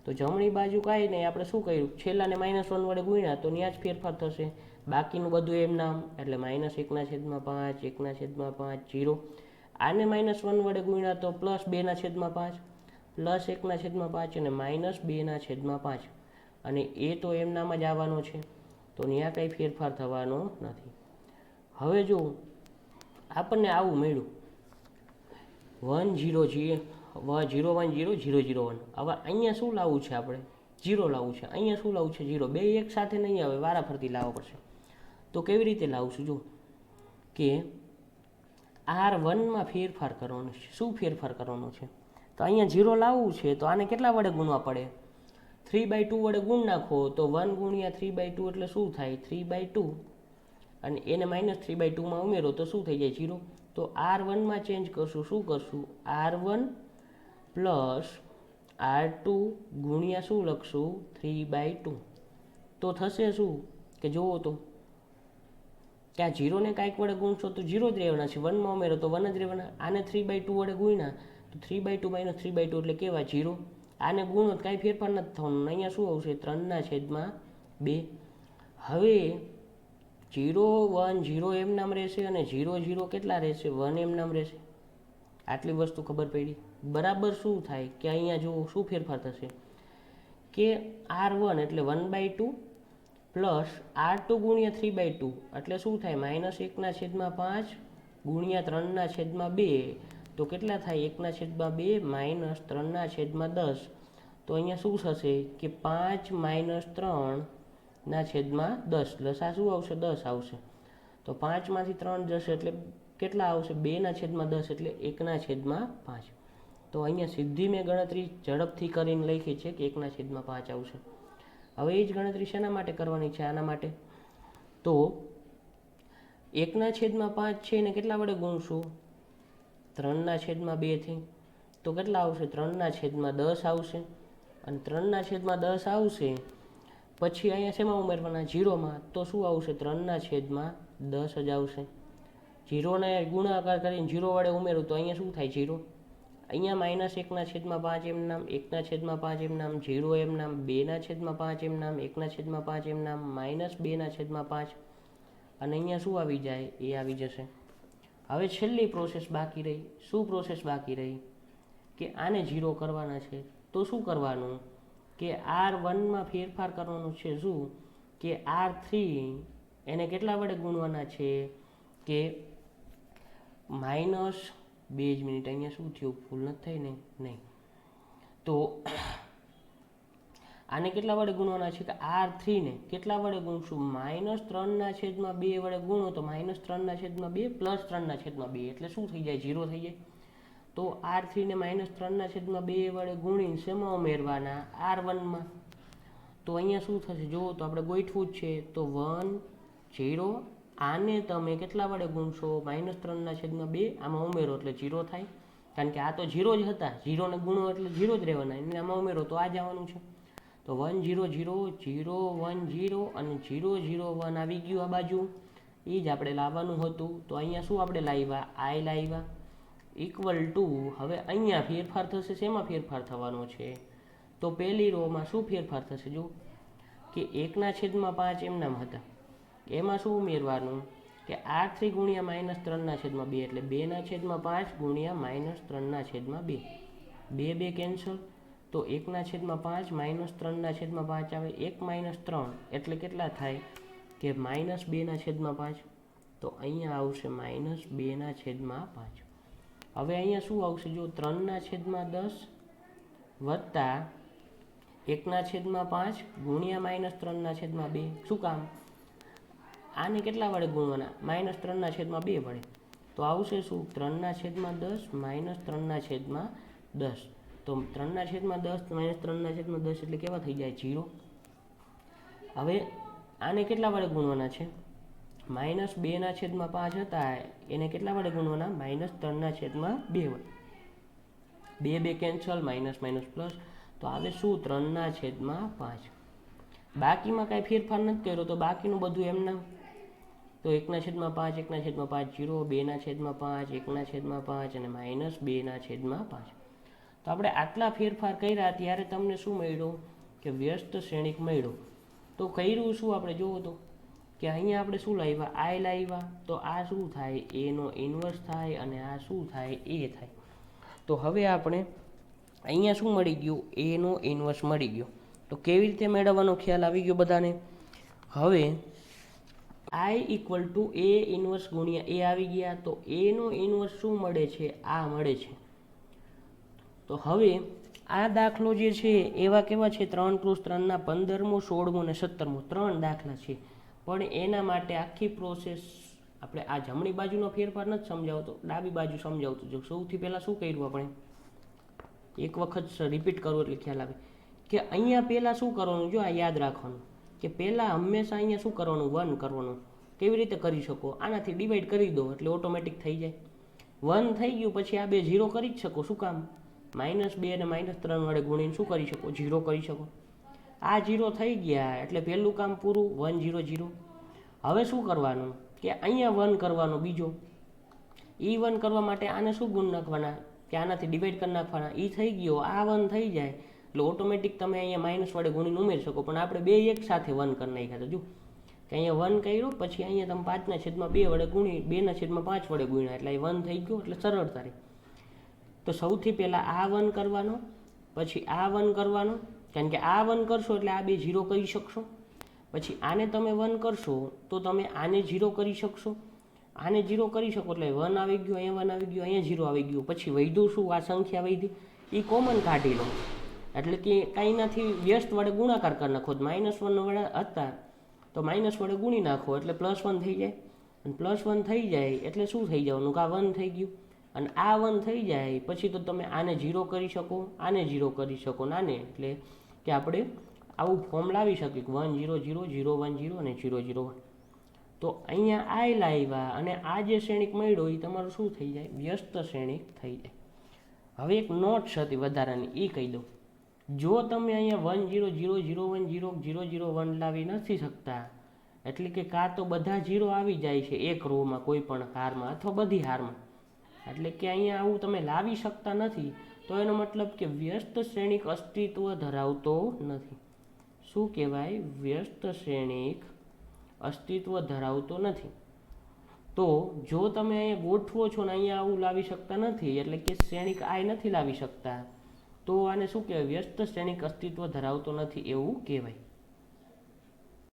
તો જમણી બાજુ કાંઈ નહીં, આપણે શું કર્યું, છેલ્લાને -1 વડે ગુણ્યા તો ત્યાં જ ફેરફાર થશે. બાકીનું બધું એમ નામ, એટલે -1/5, 1/5, 0. આને -1 વડે ગુણ્યા તો +2/5, +1/5 અને -2/5. અને એ તો એમ નામ જ આવવાનો છે, તો ત્યાં કંઈ ફેરફાર થવાનો નથી. હવે જો આપણને આવું મળ્યું 1 0 0 1 0 0 0 1. હવે અહીંયા શું લાવવું છે? આપણે 0 લાવવું છે. અહીંયા શું લાવવું છે? 0. બે એક સાથે નહીં આવે, વારાફરતી લાવવા પડશે. તો કેવી રીતે લાવશું? જો કે R1માં ફેરફાર કરવાનો છે. શું ફેરફાર કરવાનો છે? તો અહીંયા 0 લાવવું છે, તો આને કેટલા વડે ગુણવા પડે? 3/2 વડે ગુણ નાખો તો 1 × 3/2 એટલે શું થાય? 3/2. અને એને -3/2માં ઉમેરો તો શું થઈ જાય? 0. તો R1માં ચેન્જ કરશું. શું કરશું? R1 + R2 ગુણ્યા શું લખશું? 3/2. તો થશે શું કે જુઓ તો કે આ 0ને કાંઈક વડે ગુણશો તો 0 જ રહેવાના છે, 1માં ઉમેરો તો 1 જ રહેવાના. આને 3/2 વડે ગુણ્યા તો 3/2 - 3/2 એટલે કેવા? 0. આને ગુણો તો કાંઈ ફેરફાર નથી થવાનું. અહીંયા શું આવશે? 3/2. હવે 0 1 0 એમ નામ રહેશે અને 0 0 કેટલા રહેશે? 1 એમ નામ રહેશે. આટલી વસ્તુ ખબર પડી. બરાબર શું થાય કે અહીંયા જો શું ફેરફાર થશે કે R1 એટલે 1/2 પ્લસ R2 ગુણ્યા 3/2 એટલે શું થાય? -1/5 ગુણ્યા 3/2. તો કેટલા થાય? 1/2 -3/10. તો અહીંયા શું થશે કે 5 - 3/10. લસા શું આવશે? 10 આવશે. તો 5માંથી 3 જશે એટલે કેટલા આવશે? 2/10 એટલે 1/5. તો અહીંયા સીધી મેં ગણતરી ઝડપથી કરીને લખી છે કે 1/5 આવશે. હવે એ જ ગણતરી શેના માટે કરવાની છે? આના માટે. તો 1/5 છે એને કેટલા વડે ગુણશું? 3/2 થી. તો કેટલા આવશે? 3/10 આવશે. અને 3/10 આવશે પછી અહીંયા શેમાં ઉમેરવાના? 0માં. તો શું આવશે? 3/10 જ આવશે. 0ને ગુણાકાર કરીને 0 વડે ઉમેરું તો અહીંયા શું થાય? 0. અહીંયા -1/5 એમ નામ, 1/5 એમ નામ, 0 એમ નામ, 2/5 એમ નામ, 1/5 એમ નામ, -2/5. અને અહીંયા શું આવી જાય? એ આવી જશે. હવે છેલ્લી પ્રોસેસ બાકી રહી. શું પ્રોસેસ બાકી રહી? કે આને 0 કરવાના છે. તો શું કરવાનું? કે R1માં ફેરફાર કરવાનું છે. શું કે R3 એને કેટલા વડે ગુણવાના છે? કે -2 જ મિનિટ. અહીંયા શું થયું? ભૂલ નથી થઈ ને? નહીં. તો આને કેટલા વડે ગુણવાના છે? કે R3ને કેટલા વડે ગુણશું? -3/2 વડે ગુણો તો -3/2 + 3/2 એટલે શું થઈ જાય? 0 થઈ જાય. તો R3ને -3/2 વડે ગુણીને શેમાં ઉમેરવાના? R1માં. તો અહીંયા શું થશે? જુઓ તો આપણે ગોઠવું જ છે. તો 1 0. આને તમે કેટલા વડે ગુણશો? -3/2 આમાં ઉમેરો એટલે 0 થાય. કારણ કે આ તો 0 જ હતા. 0ને ગુણો એટલે 0 જ રહેવાના. એને આમાં ઉમેરો તો આ જ આવવાનું છે. તો 1 0 0 0 1 0 અને 0 0 1 આવી ગયું આ બાજુ. એ જ આપણે લાવવાનું હતું. તો અહીંયા શું આપણે લાવ્યા? I લાવ્યા. = હવે અહીંયા ફેરફાર થશે. શેમાં ફેરફાર થવાનો છે? તો પહેલી રોમાં શું ફેરફાર થશે? જો કે 1/5 એમ નામ હતા. એમાં શું ઉમેરવાનું? કે R3 ગુણ્યા -3/2 એટલે 2/5 ગુણ્યા -3/2. 2 કેન્સલ. તો 1/5 -3/5 આવે. 1 - 3 એટલે કેટલા થાય? કે -2/5. તો અહીંયા આવશે -2/5. હવે અહીંયા શું આવશે? જો 3/10 વત્તા 1/5 ગુણ્યા -3/2. શું કામ? આને કેટલા વડે ગુણવાના? -3/2 વડે. તો આવશે શું? 3/10 -3/10. તો 3/10 -3/10 એટલે કેવા થઈ જાય? 0. હવે આને કેટલા વડે ગુણવાના છે? -2/5 હતા એને કેટલા વડે ગુણવાના? -3/2 વડે. 2 કેન્સલ, માઇનસ પ્લસ. તો આવે શું? 3/5. બાકીમાં કાંઈ ફેરફાર નથી કર્યો તો બાકીનું બધું એમના. તો તો 1/5 1/5 0, 2/5 1/5 અને -2/5. તો આપણે આટલા ફેરફાર કર્યા ત્યારે તમને શું મળ્યું કે વ્યસ્ત શ્રેણિક મળ્યો. તો કર્યું શું આપણે જોવો તો કે અહીંયા આપણે શું લાવ્યા આઈ લાવ્યા, તો આ શું થાય એનો ઇન્વર્સ થાય અને આ શું થાય એ થાય. તો હવે આપણે અહીંયા શું મળી ગયું એનો ઇન્વર્સ મળી ગયો. તો કેવી રીતે મેળવવાનો ખ્યાલ આવી ગયો બધાને. હવે આઈ ઇક્વલ ટુ એ ઇન્વર્સ ગુણ્યા એ આવી ગયા. તો એનો ઇન્વર્સ શું મળે છે આ મળે છે. તો હવે આ દાખલો જે છે એવા કેવા છે 3x3 15મો 16મો અને 17મો 3 દાખલા છે. પણ એના માટે આખી પ્રોસેસ આપણે આ જમણી બાજુનો ફેરફાર નથી સમજાવતો, ડાબી બાજુ સમજાવતું. જો સૌથી પહેલાં શું કર્યું આપણે એક વખત રિપીટ કરવું એટલે ખ્યાલ આવે કે અહીંયા પહેલાં શું કરવાનું. જો આ યાદ રાખવાનું કે પહેલાં હંમેશા અહીંયા શું કરવાનું 1 કરવાનું. કેવી રીતે કરી શકો આનાથી ડિવાઈડ કરી દો એટલે ઓટોમેટિક થઈ જાય. 1 થઈ ગયું પછી આ બે 0 કરી જ શકો. શું કામ -2 અને -3 વડે ગુણીને શું કરી શકો 0 કરી શકો. આ 0 થઈ ગયા એટલે પહેલું કામ પૂરું 1 0 0. હવે શું કરવાનું કે અહીંયા 1 કરવાનો બીજો. એ 1 કરવા માટે આને શું ગુણ નાખવાના કે આનાથી ડિવાઈડ કરી નાખવાના. એ થઈ ગયો આ 1 થઈ જાય એટલે ઓટોમેટિક તમે અહીંયા માઇનસ વડે ગુણીને ઉમેરી શકો. પણ આપણે બે એક સાથે 1 કરી નાખ્યા. તો જો કે અહીંયા 1 કર્યો પછી અહીંયા તમે 5/2 વડે ગુણી 2/5 વડે ગુણ્યા એટલે 1 થઈ ગયો એટલે સરળતા રહે. તો સૌથી પહેલાં આ 1 કરવાનો પછી આ 1 કરવાનો, કારણ કે આ 1 કરશો એટલે આ બે 0 કરી શકશો. પછી આને તમે 1 કરશો તો તમે આને 0 કરી શકશો. આને 0 કરી શકો એટલે 1 આવી ગયું, અહીંયા 1 આવી ગયું, અહીંયા 0 આવી ગયું. પછી વધ્યું શું આ સંખ્યા વધી એ કોમન કાઢી લો એટલે કે કાંઈ નથી વ્યસ્ત વડે ગુણાકાર કરી નાખો. -1 વડે હતા તો માઇનસ વડે ગુણી નાખો એટલે +1 થઈ જાય. અને +1 થઈ જાય એટલે શું થઈ જવાનું કે આ 1 થઈ ગયું. અને આ 1 થઈ જાય પછી તો તમે આને 0 કરી શકો, આને 0 કરી શકો નાને. એટલે કે આપણે આવું ફોર્મ લાવી શકીએ 1 0 0 0 1 0 અને 0 0 1. તો અહીંયા આઈ લાવ્યા અને આ જે શ્રેણિક મળ્યો એ તમારું શું થઈ જાય વ્યસ્ત શ્રેણિક થઈ જાય. હવે એક નોટ્સ હતી વધારાની એ કહી દઉં. જો તમે અહીંયા 1 0 0 0 1 0 0 0 1 લાવી નથી શકતા એટલે કે કાં તો બધા 0 આવી જાય છે એક રોમાં કોઈ પણ હારમાં અથવા બધી હારમાં, એટલે કે અહીંયા આવું તમે લાવી શકતા નથી તો એનો મતલબ કે વ્યસ્ત શ્રેણિક અસ્તિત્વ ધરાવતો નથી. શું કહેવાય વ્યસ્ત શ્રેણિક અસ્તિત્વ ધરાવતો નથી. તો જો તમે અહીંયા ગોઠવો છો ને અહીંયા આવું લાવી શકતા નથી એટલે કે શ્રેણિક આય નથી લાવી શકતા તો આને શું કહેવાય વ્યસ્ત શ્રેણિક અસ્તિત્વ ધરાવતો નથી એવું કહેવાય.